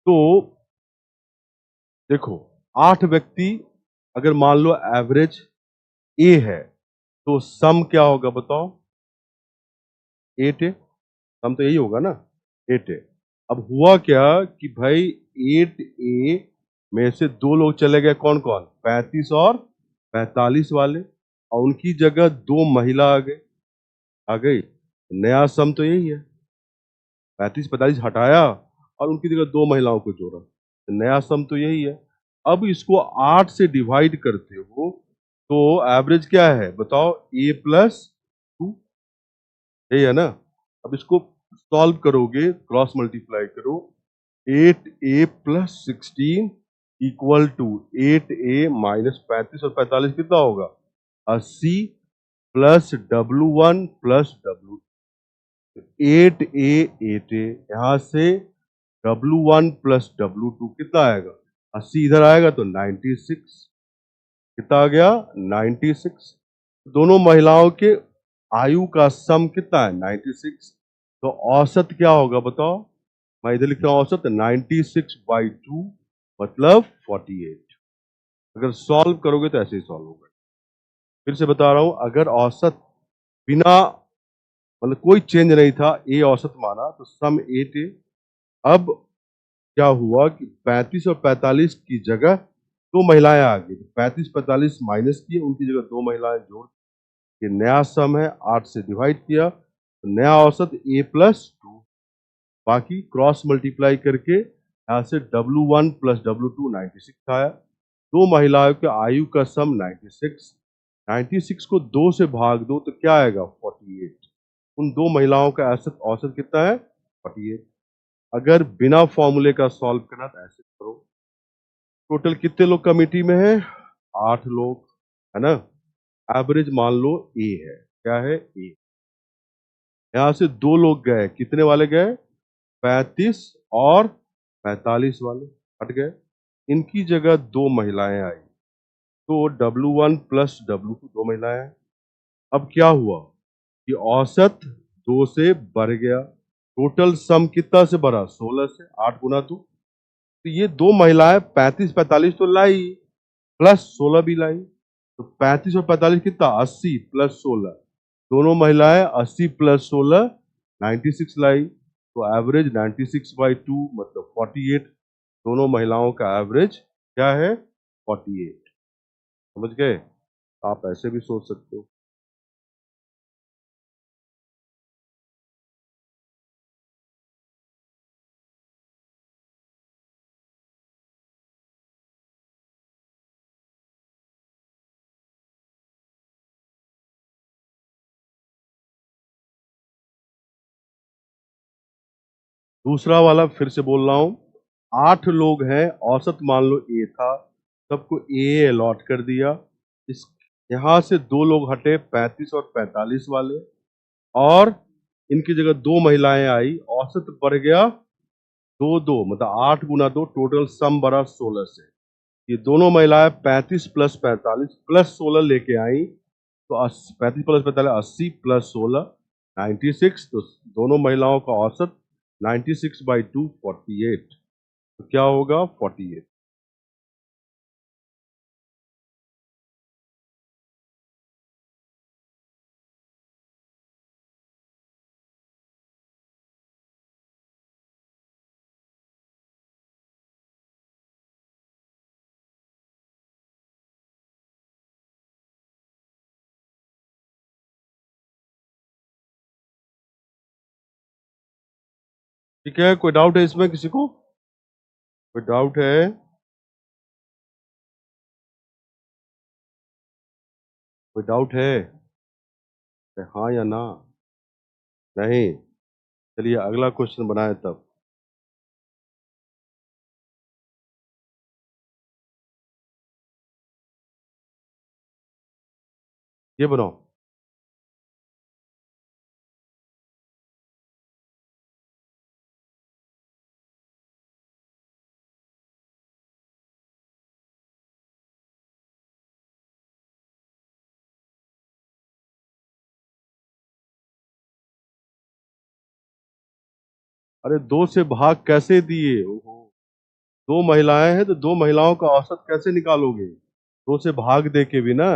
तो देखो, 8 व्यक्ति, अगर मान लो एवरेज ए है, तो सम क्या होगा बताओ? 8 है, सम तो यही होगा ना, 8 है। अब हुआ क्या कि भाई 8 ए में से 2 लोग चले गए, कौन कौन? 35 और 45 वाले, और उनकी जगह 2 महिला आ गई। नया सम तो यही है, 35 45 हटाया और उनकी जगह 2 महिलाओं को जोड़ा, नया सम तो यही है। अब इसको 8 से डिवाइड करते हो तो एवरेज क्या है बताओ? A+2, यही है ना। अब इसको सॉल्व करोगे, क्रॉस मल्टीप्लाई करो, 8A+16 इक्वल टू 8A-35 और 45 कितना होगा? 80 plus W1 plus W2। 8A यहां से W1 प्लस W2 कितना आएगा? 80 इधर आएगा तो 96। कितना आ गया? 96। दोनों महिलाओं के आयु का सम कितना है? 96। तो औसत क्या होगा बताओ? मैं इधर लिखता हूं औसत 96/2 मतलब 48। अगर सॉल्व करोगे तो ऐसे ही सॉल्व होगा। फिर से बता रहा हूं, अगर औसत बिना मतलब कोई चेंज नहीं था, ए औसत माना तो सम 8 है। अब क्या हुआ कि 35 और 45 की जगह 2 महिलाएं आ गई, 35 45 माइनस किए, उनकी जगह 2 महिलाएं जोड़, ये नया सम है, 8 से डिवाइड किया तो नया औसत A+2। बाकी क्रॉस मल्टीप्लाई करके यहां से W1 प्लस W2 96 आया। 2 महिलाओं के आयु का सम 96। 96 को 2 से भाग दो तो क्या आएगा? 48। उन 2 महिलाओं का औसत औसत कितना है? 48। अगर बिना फॉर्मूले का सॉल्व करना तो ऐसे करो। टोटल कितने लोग कमेटी में है? 8 लोग, है ना। एवरेज मान लो ए है, क्या है? ए। यहां से 2 लोग गए, कितने वाले गए? 35 और 45 वाले हट गए, इनकी जगह 2 महिलाएं आई, तो W1 प्लस W2 2 महिलाएं। अब क्या हुआ कि औसत 2 से बढ़ गया, टोटल सम कितना से बढ़ा? 16 से, 8 गुना 2। तो ये 2 महिलाएं 35 45 तो लाई, प्लस 16 भी लाई, तो 35 और 45 कितना? 80 प्लस 16। दोनों महिलाएं 80 प्लस 16 96 लाई, तो एवरेज 96/2 मतलब 48। दोनों महिलाओं का एवरेज क्या है? 48। समझ गए? आप ऐसे भी सोच सकते हो। दूसरा वाला फिर से बोल रहा हूं, 8 लोग हैं, औसत मान लो ए था, सबको ए अलॉट कर दिया। इस यहां से 2 लोग हटे, 35 और 45 वाले, और इनकी जगह 2 महिलाएं आई, औसत बढ़ गया 2 2 मतलब 8 गुना 2, टोटल सम बढ़ा 16 से। ये दोनों महिलाएं 35 प्लस 45 प्लस 16 लेके आई, तो 35 प्लस 45 80 प्लस 16 96। तो दोनों महिलाओं का औसत 96/2 48। तो क्या होगा? 48। ठीक है, कोई डाउट है इसमें किसी को? कोई डाउट है? कोई डाउट है? हाँ या ना? नहीं? चलिए अगला क्वेश्चन बनाए तब। ये बनाओ। अरे दो से भाग कैसे दिए? ओहो, दो महिलाएं हैं तो दो महिलाओं का औसत कैसे निकालोगे? दो से भाग दे के भी ना।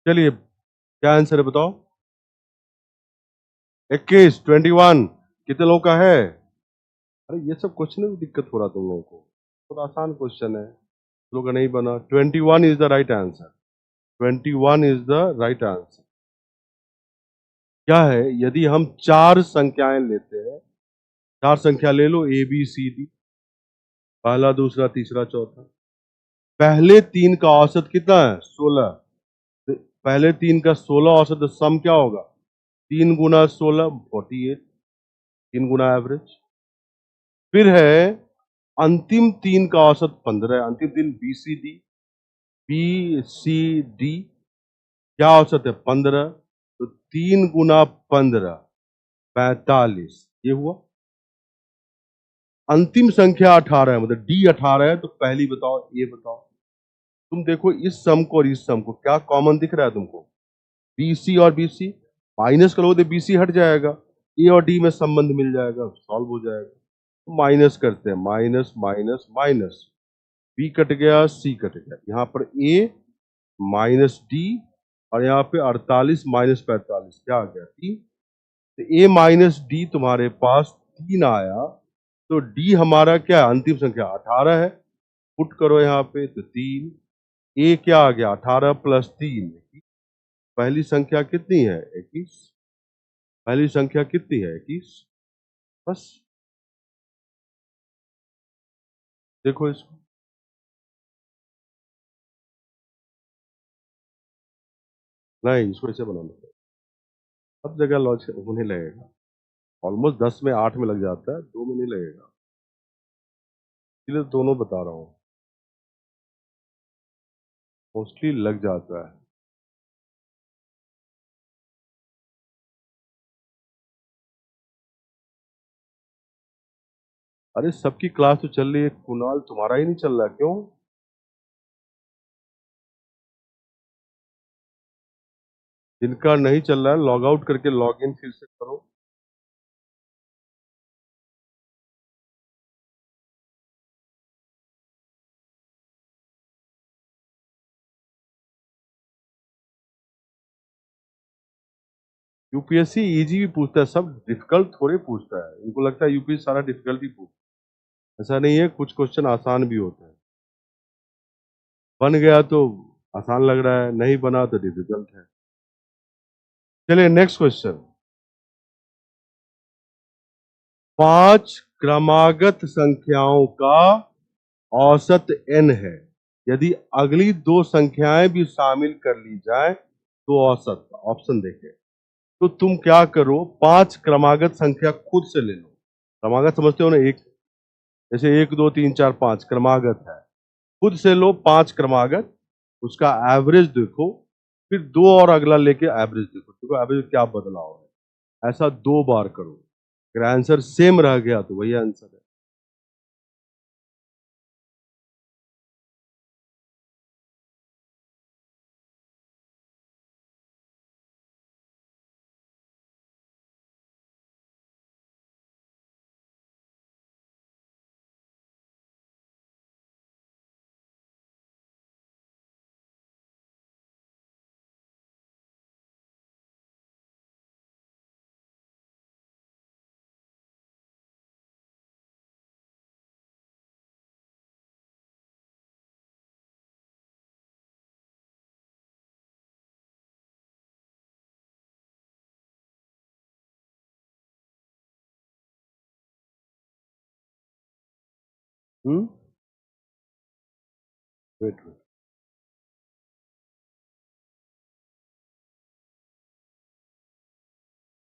चलिए क्या आंसर है बताओ? 21, 21। कितने लोगों का है? अरे ये सब क्वेश्चन में दिक्कत हो रहा तुम लोगों को। थोड़ा आसान क्वेश्चन है, तुम लोगों का नहीं बना। 21 is the right answer. 21 is the right answer. क्या है, यदि हम चार संख्याएं लेते हैं, चार संख्या ले लो, ए बी सी डी, पहला दूसरा तीसरा चौथा। पहले तीन का औसत कितना है? 16। तो पहले तीन का 16 औसत, तो सम क्या होगा? 3 गुना 16, 48। 3 गुना एवरेज। फिर है अंतिम तीन का औसत 15 है। अंतिम तीन B C D, B C D क्या औसत है? 15। तो 3 गुना 15, 45। ये हुआ। अंतिम संख्या 18 है, मतलब डी 18 है। तो पहली बताओ, ये बताओ। तुम देखो इस सम को और इस सम को, क्या कॉमन दिख रहा है तुमको? बीसी और बीसी माइनस करोगे तो बीसी हट जाएगा, ए और डी में संबंध मिल जाएगा, सॉल्व हो जाएगा। तो माइनस करते हैं, minus minus minus, B cut गया, सी कट गया, यहाँ पर ए माइनस डी, और यहाँ पे 48 माइनस 45 क्या आ गया? 3। तो ए माइनस डी तुम्हारे पास 3 आया। तो डी हमारा क्या है? अंतिम संख्या 18 है। पुट करो यहाँ पे तो 3। ए क्या आ गया? 18 प्लस 3। पहली संख्या कितनी है? 21। पहली संख्या कितनी है? 21। बस देखो इसको। नहीं, इसको ऐसे बनाना है। सब जगह लॉजिक होने लगेगा। ऑलमोस्ट 10 में 8 में लग जाता है, 2 में नहीं लगेगा। इसलिए दोनों बता रहा हूँ, मोस्टली लग जाता है। अरे सबकी क्लास तो चल रही है, कुणाल तुम्हारा ही नहीं चल रहा, क्यों? जिनका नहीं चल रहा है लॉग आउट करके लॉग इन फिर से करो। यूपीएससी इजी भी पूछता है, सब डिफिकल्ट थोड़े पूछता है। इनको लगता है यूपीएससी सारा डिफिकल्ट ही पूछता है। ऐसा नहीं है, कुछ क्वेश्चन आसान भी होते हैं। बन गया तो आसान लग रहा है, नहीं बना तो डिफिकल्ट है। चलिए नेक्स्ट क्वेश्चन। 5 क्रमागत संख्याओं का औसत n है। यदि अगली 2 संख्याएं भी शामिल कर ली जाए तो औसत। ऑप्शन देखें। तो तुम क्या करो, 5 क्रमागत संख्या खुद से ले लो। क्रमागत समझते हो ना, एक जैसे 1 2 3 4 5 क्रमागत है। खुद से लो 5 क्रमागत, उसका एवरेज देखो, फिर 2 और अगला लेके एवरेज देखो, देखो एवरेज क्या बदलाव है। ऐसा 2 बार करो। अगर आंसर सेम रह गया तो वही आंसर है। Wait wait.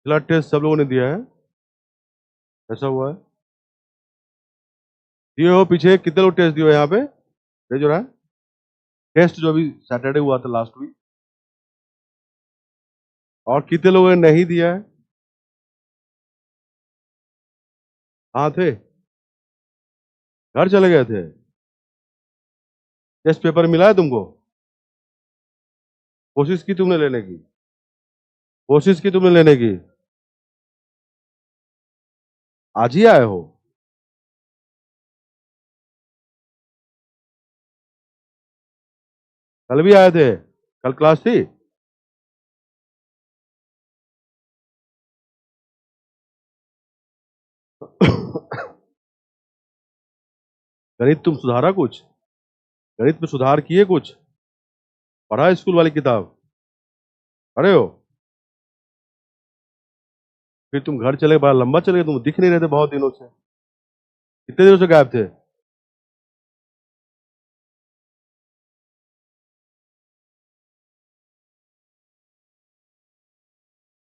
ब्लड टेस्ट सब लोगों ने दिया है? ऐसा हुआ है? दिए हो? पीछे कितने लोग टेस्ट दिए हो यहाँ पे? ये जो रहा है टेस्ट, जो अभी सैटरडे हुआ था लास्ट वीक। और कितने लोगों ने नहीं दिया है? कहाँ थे? घर चले गए थे? टेस्ट पेपर मिला है तुमको? कोशिश की तुमने लेने की? कोशिश की तुमने लेने की? आज ही आए हो? कल भी आए थे? कल क्लास थी? गणित तुम सुधारा कुछ? गणित में सुधार किए कुछ? पढ़ा स्कूल वाली किताब? पढ़े हो? फिर तुम घर चले, बड़ा लंबा चले गए, तुम दिख नहीं रहे थे बहुत दिनों से। कितने दिनों से गायब थे?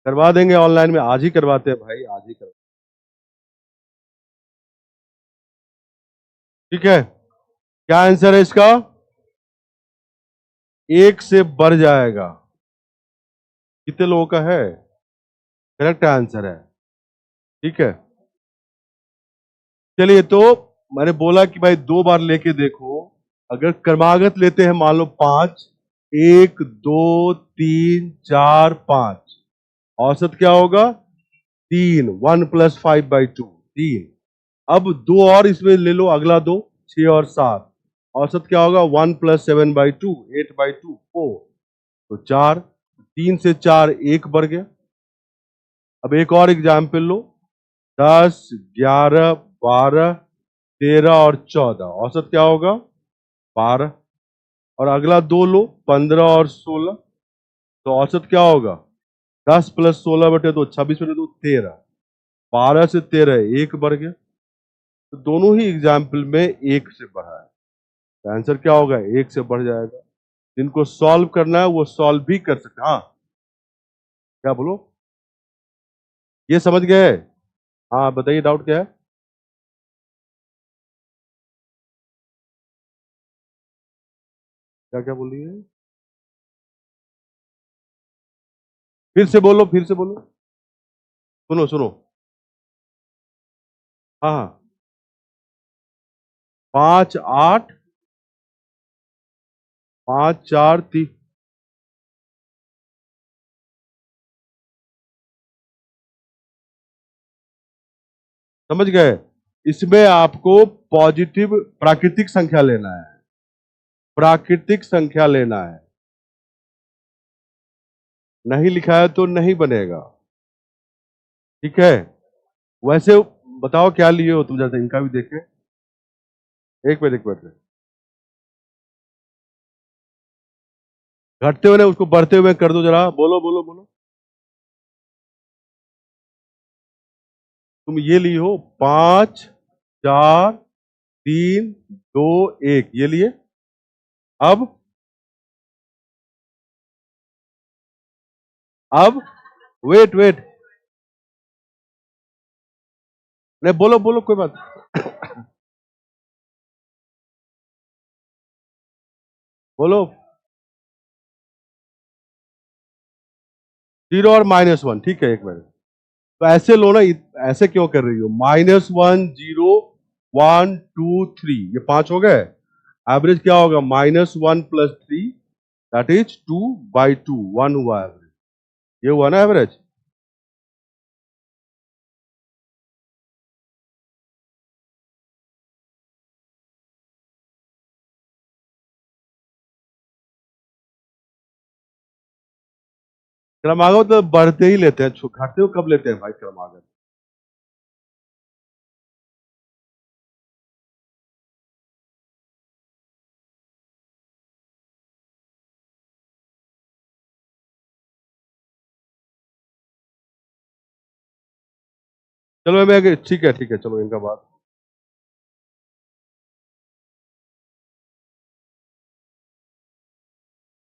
करवा देंगे ऑनलाइन में, आज ही करवाते हैं भाई, आज ही करवा। ठीक है, क्या आंसर है इसका? 1 से बढ़ जाएगा। कितने लोगों का है? करेक्ट आंसर है। ठीक है, चलिए तो मैंने बोला कि भाई 2 बार लेके देखो। अगर क्रमागत लेते हैं, मान लो 5, 1 2 3 4 5, औसत क्या होगा? 3, 1+5/2, 3। अब 2 और इसमें ले लो, अगला 2, 6 और 7, औसत क्या होगा? 1+7/2, 8/2, 4। तो 4, 3 से 4 1 बढ़ गया। अब एक और एग्जाम्पल लो, 10, 11, 12, 13 और 14, औसत क्या होगा? 12। और अगला 2 लो, 15 और 16, तो औसत क्या होगा? 10+16/2, 26/2, 13। 12 से 13 1 बढ़ गया। तो दोनों ही एग्जाम्पल में 1 से बढ़ा है, तो आंसर क्या होगा? 1 से बढ़ जाएगा। जिनको सॉल्व करना है वो सॉल्व भी कर सकते हैं। हाँ, क्या बोलो? ये समझ गए? हाँ बताइए, डाउट क्या है? क्या क्या बोल रही है? फिर से बोलो, फिर से बोलो। सुनो सुनो। हाँ हाँ। 5 8 5 4 3। समझ गए? इसमें आपको पॉजिटिव प्राकृतिक संख्या लेना है। प्राकृतिक संख्या लेना है। नहीं लिखा है तो नहीं बनेगा। ठीक है, वैसे बताओ क्या लिए हो तुम, जैसे इनका भी देखें। एक मिनट एक मिनट। घटते हुए ना उसको बढ़ते हुए कर दो जरा, बोलो बोलो बोलो। तुम ये ली हो 5 4 3 2 1, ये लिए। अब वेट वेट, नहीं बोलो बोलो, कोई बात। बोलो। 0 और -1, ठीक है, एक मिनट। तो ऐसे लो ना, ऐसे क्यों कर रही हो? -1 0 1 2 3, ये 5 हो गए। एवरेज क्या होगा? -1 + 3, दैट इज 2/2, 1 हुआ एवरेज। ये हुआ ना एवरेज। क्रमागत तो बढ़ते ही लेते हैं, घटते हुए कब लेते हैं भाई क्रमागत? चलो मैं, ठीक है, चलो इनका बात।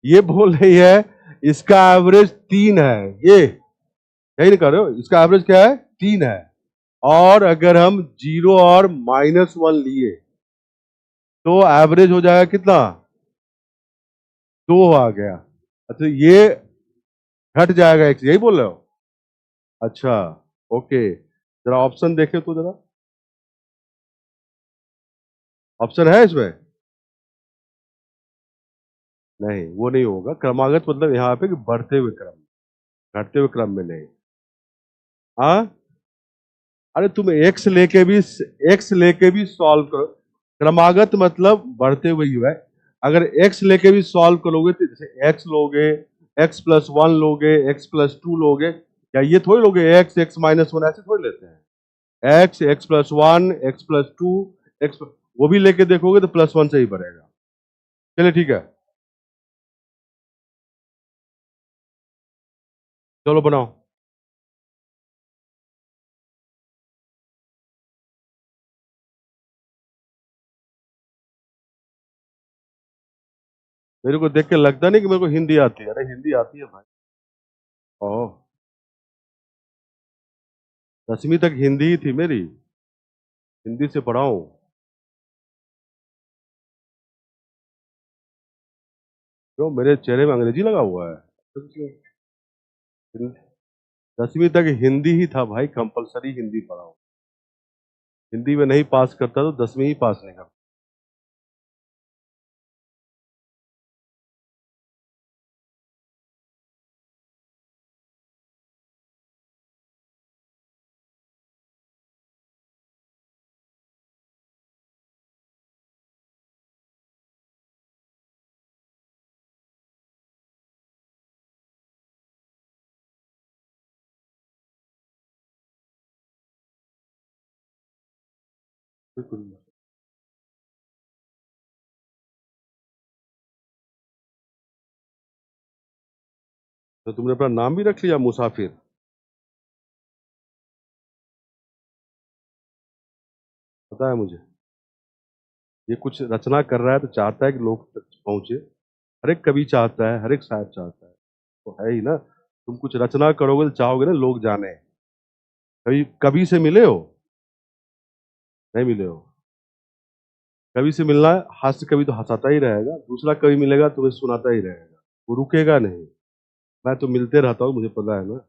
ये बोल रही है इसका एवरेज 3 है, ये यही नहीं कर रहे हो? इसका एवरेज क्या है? 3 है। और अगर हम 0 और -1 लिए तो एवरेज हो जाएगा कितना? 2 आ गया। अच्छा, ये घट जाएगा एक, यही बोल रहे हो? अच्छा, ओके, जरा ऑप्शन देखे तो जरा, ऑप्शन है इसमें? नहीं, वो नहीं होगा। क्रमागत मतलब यहाँ पे कि बढ़ते हुए क्रम, घटते हुए क्रम में नहीं। हाँ, अरे तुम एक्स लेके भी सॉल्व करो। क्रमागत मतलब बढ़ते हुए ही है। अगर एक्स लेके भी सॉल्व करोगे तो जैसे एक्स लोगे, x+1 लोगे, x+2 लोगे, या ये थोड़ी लोगे x(x−1), ऐसे थोड़ी लेते हैं। x+1, x+2, x, वो भी लेके देखोगे तो +1 से ही बढ़ेगा। चलिए ठीक है, चलो बनाओ। मेरे को देख के लगता नहीं कि मेरे को हिंदी आती है। अरे हिंदी आती है भाई। ओह, 10वीं तक हिंदी ही थी मेरी, हिंदी से पढ़ा हूं। क्यों, मेरे चेहरे में अंग्रेजी लगा हुआ है? 10वीं तक हिंदी ही था भाई, कंपलसरी हिंदी पढ़ा हूं। हिंदी में नहीं पास करता तो 10वीं ही पास नहीं करता। बिल्कुल नहीं। तो तुमने अपना नाम भी रख लिया, मुसाफिर? पता है मुझे, ये कुछ रचना कर रहा है तो चाहता है कि लोग तक पहुंचे। हर एक कवि चाहता है, हर एक शायर चाहता है, तो है ही ना। तुम कुछ रचना करोगे तो चाहोगे ना लोग जाने। कभी कवि से मिले हो? नहीं मिले हो? कवि से मिलना है, हास्य कवि तो हंसाता ही रहेगा, दूसरा कवि मिलेगा तुम्हें सुनाता ही रहेगा, वो रुकेगा नहीं। मैं तो मिलते रहता हूँ, मुझे पता है ना।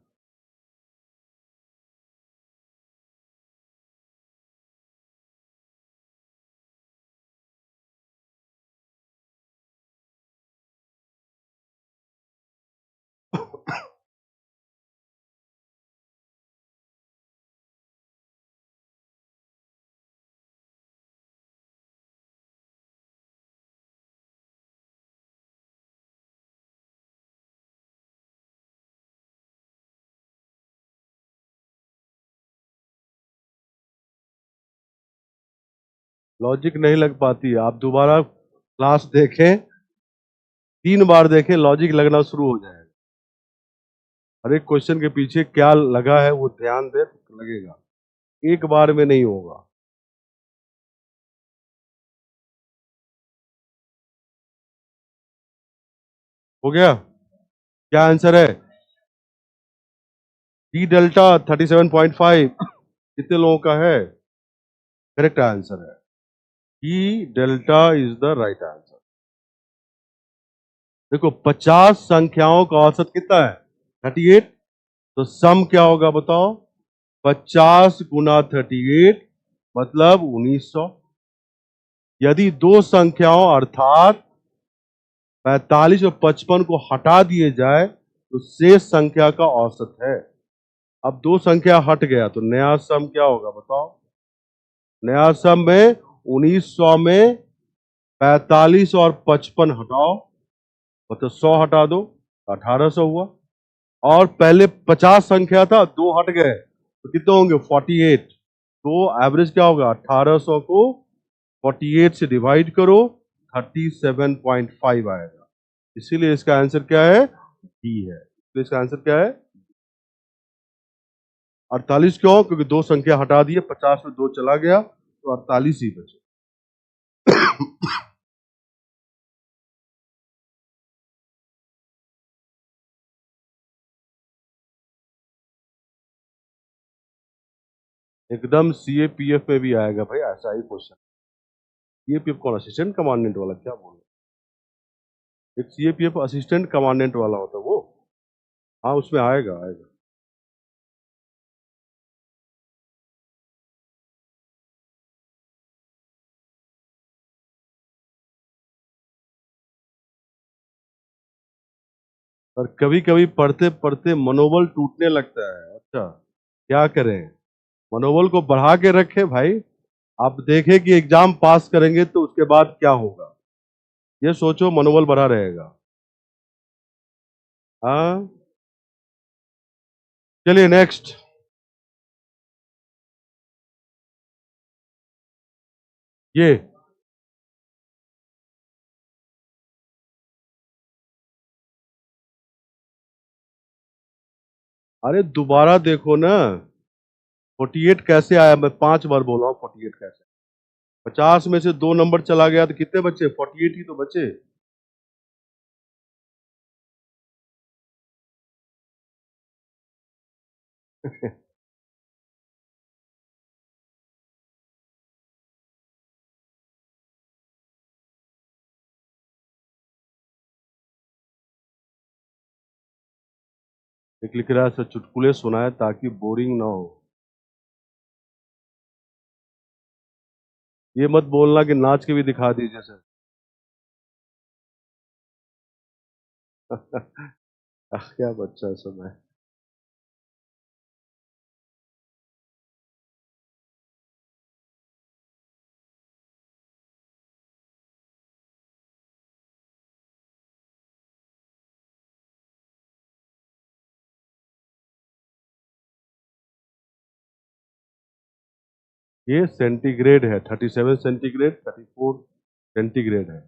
लॉजिक नहीं लग पाती, आप दोबारा क्लास देखें। 3 बार देखें लॉजिक लगना शुरू हो जाएगा। हर एक क्वेश्चन के पीछे क्या लगा है वो ध्यान दे तो लगेगा, एक बार में नहीं होगा। हो गया? क्या आंसर है? डी डेल्टा 37.5 कितने लोगों का है? करेक्ट आंसर है, D delta is the right answer. देखो 50 संख्याओं का औसत कितना है? 38। तो सम क्या होगा बताओ? 50 गुना 38 मतलब 1900। यदि दो संख्याओं अर्थात 45 और 55 को हटा दिए जाए तो शेष संख्या का औसत है। अब दो संख्या हट गया तो नया सम क्या होगा बताओ? नया सम में 1900 में 45 और 55 हटाओ, मतलब 100 हटा दो, 1800 हुआ। और पहले 50 संख्या था, दो हट गए तो कितने होंगे? 48। तो एवरेज क्या होगा? 1800 को 48 से डिवाइड करो, 37.5 आएगा। इसीलिए इसका आंसर क्या है? डी है। तो इसका आंसर क्या है? 48। क्यों? क्योंकि दो संख्या हटा दिए, 50 में दो चला गया तो 48 ही बचे। एकदम सीएपीएफ में भी आएगा भाई ऐसा ही क्वेश्चन। सीएपीएफ कौन? असिस्टेंट कमांडेंट वाला? क्या बोल रहे? एक सीएपीएफ असिस्टेंट कमांडेंट वाला होता है वो। हाँ उसमें आएगा आएगा। और कभी कभी पढ़ते पढ़ते मनोबल टूटने लगता है। अच्छा क्या करें? मनोबल को बढ़ा के रखे भाई। आप देखें कि एग्जाम पास करेंगे तो उसके बाद क्या होगा, ये सोचो, मनोबल बढ़ा रहेगा। हाँ चलिए नेक्स्ट। ये अरे दोबारा देखो ना, 48 कैसे आया? मैं 5 बार बोला हूँ 48 कैसे। 50 में से दो नंबर चला गया तो कितने बचे? 48 ही तो बचे। एक लिख रहा है सर चुटकुले सुनाए ताकि बोरिंग ना हो। ये मत बोलना कि नाच के भी दिखा दीजिए सर। क्या बच्चा है समय। ये सेंटीग्रेड है, 37 सेंटीग्रेड, 34 सेंटीग्रेड है।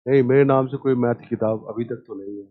नहीं मेरे नाम से कोई मैथ किताब अभी तक तो नहीं है।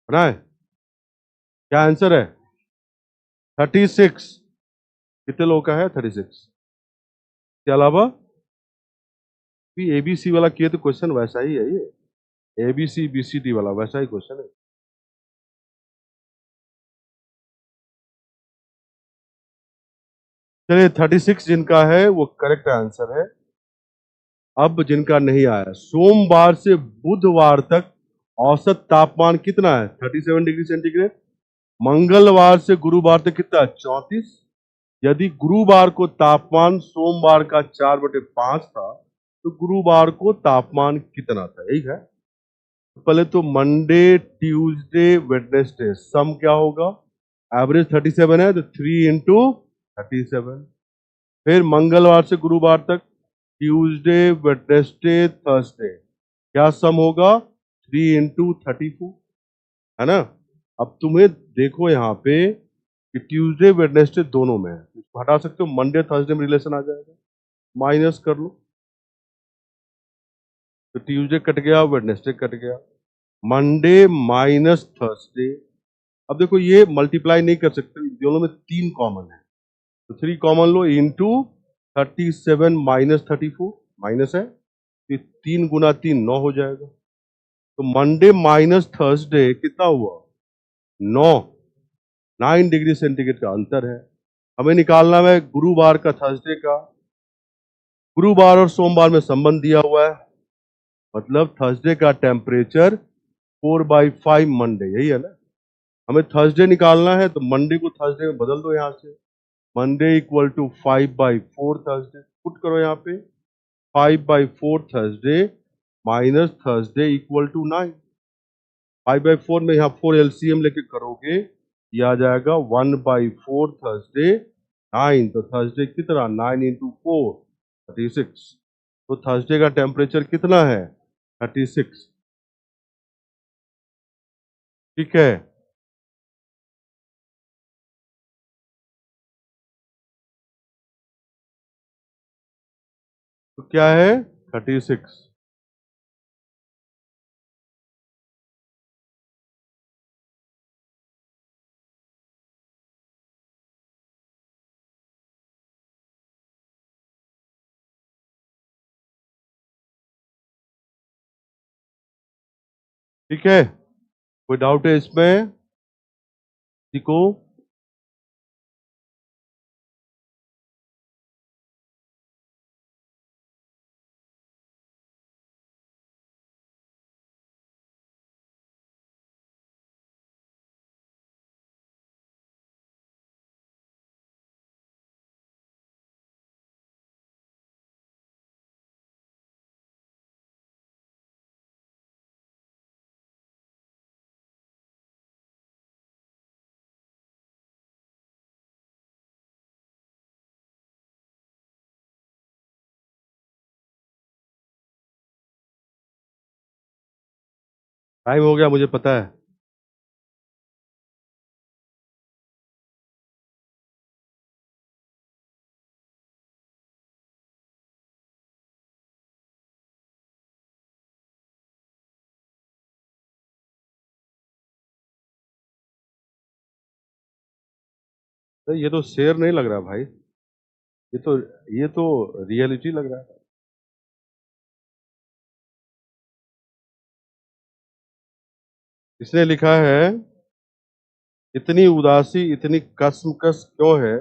बना है? क्या आंसर है? 36। कितने लोगों का है 36 के अलावा? एबीसी वाला किए तो क्वेश्चन वैसा ही है ये, एबीसी बीसीडी वाला वैसा ही क्वेश्चन है। चलिए 36 जिनका है वो करेक्ट आंसर है। अब जिनका नहीं आया, सोमवार से बुधवार तक औसत तापमान कितना है? 37 डिग्री सेंटीग्रेड। मंगलवार से गुरुवार तक कितना? 34। यदि गुरुवार को तापमान सोमवार का 4/5 था, तो गुरुवार को तापमान कितना था? यही है। पहले तो मंडे ट्यूसडे वेडनेसडे सम क्या होगा? एवरेज 37 है तो 3 इंटू 37। फिर मंगलवार से गुरुवार तक ट्यूसडे वेडनेसडे थर्सडे क्या सम होगा? 3 इंटू 34, है ना। अब तुम्हें देखो यहाँ पे कि ट्यूसडे वेडनेसडे दोनों में है, इसको हटा सकते हो, मंडे थर्सडे में रिलेशन आ जाएगा, माइनस कर लो, तो ट्यूसडे कट गया, वेडनेसडे कट गया, मंडे माइनस थर्सडे। अब देखो ये मल्टीप्लाई नहीं कर सकते, दोनों में 3 कॉमन है, तो 3 कॉमन लो, इंटू 37 माइनस 34 माइनस है, तो 3 गुना 3 9 हो जाएगा। तो मंडे माइनस थर्सडे कितना हुआ? 9। 9 डिग्री सेंटीग्रेड का अंतर है। हमें निकालना है गुरुवार का थर्सडे का। गुरुवार और सोमवार में संबंध दिया हुआ है, मतलब थर्सडे का टेम्परेचर 4/5 मंडे, यही है ना। हमें थर्सडे निकालना है तो मंडे को थर्सडे में बदल दो, यहां से Monday equal to 5/4 Thursday put करो यहाँ पे, 5/4 Thursday minus Thursday equal to 9। 5/4 में यहाँ 4 एलसीएम लेके करोगे, ये आ जाएगा 1/4 थर्सडे 9, तो थर्सडे कितना? 9 इंटू 4 36। तो थर्सडे का टेम्परेचर कितना है? 36। ठीक है। तो क्या है? 36। ठीक है, कोई डाउट है इसमें किसी को? टाइम हो गया, मुझे पता है। तो ये तो शेर नहीं लग रहा भाई, ये तो रियलिटी लग रहा है। इसने लिखा है, इतनी उदासी इतनी कश्मकश क्यों है,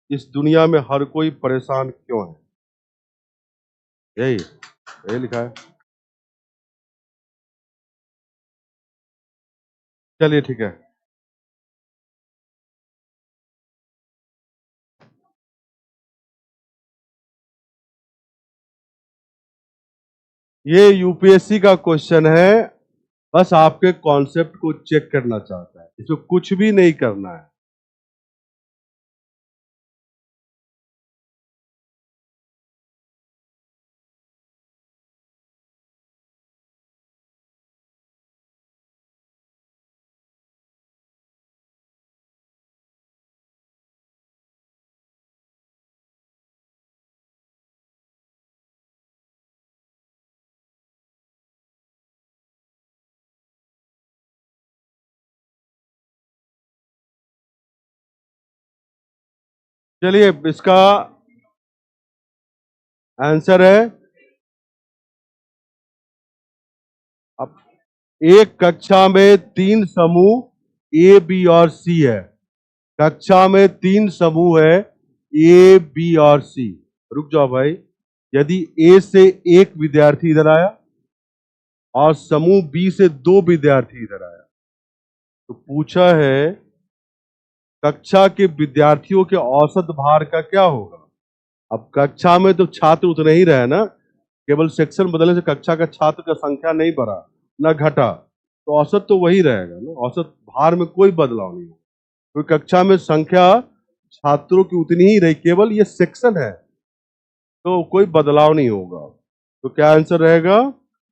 इस दुनिया में हर कोई परेशान क्यों है? यही यही लिखा है। चलिए ठीक है। ये यूपीएससी का क्वेश्चन है, बस आपके कॉन्सेप्ट को चेक करना चाहता है, इसमें कुछ भी नहीं करना है। चलिए इसका आंसर है एक कक्षा में 3 समूह ए बी और सी है। कक्षा में 3 समूह है ए बी और सी। रुक जाओ भाई। यदि ए से एक विद्यार्थी इधर आया और समूह बी से 2 विद्यार्थी इधर आया, तो पूछा है कक्षा के विद्यार्थियों के औसत भार का क्या होगा। अब कक्षा में तो छात्र उतने ही रहे ना, केवल सेक्शन बदलने से कक्षा का छात्र का संख्या नहीं बढ़ा ना घटा, तो औसत तो वही रहेगा ना। औसत भार में कोई बदलाव नहीं होगा, क्योंकि कक्षा में संख्या छात्रों की उतनी ही रही, केवल ये सेक्शन है तो कोई बदलाव नहीं होगा। तो क्या आंसर रहेगा?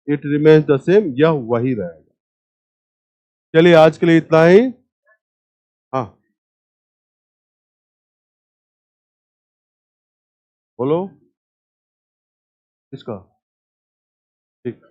इट रिमेन्स द सेम, यह वही रहेगा। चलिए आज के लिए इतना ही। हाँ बोलो। किसका? ठीक।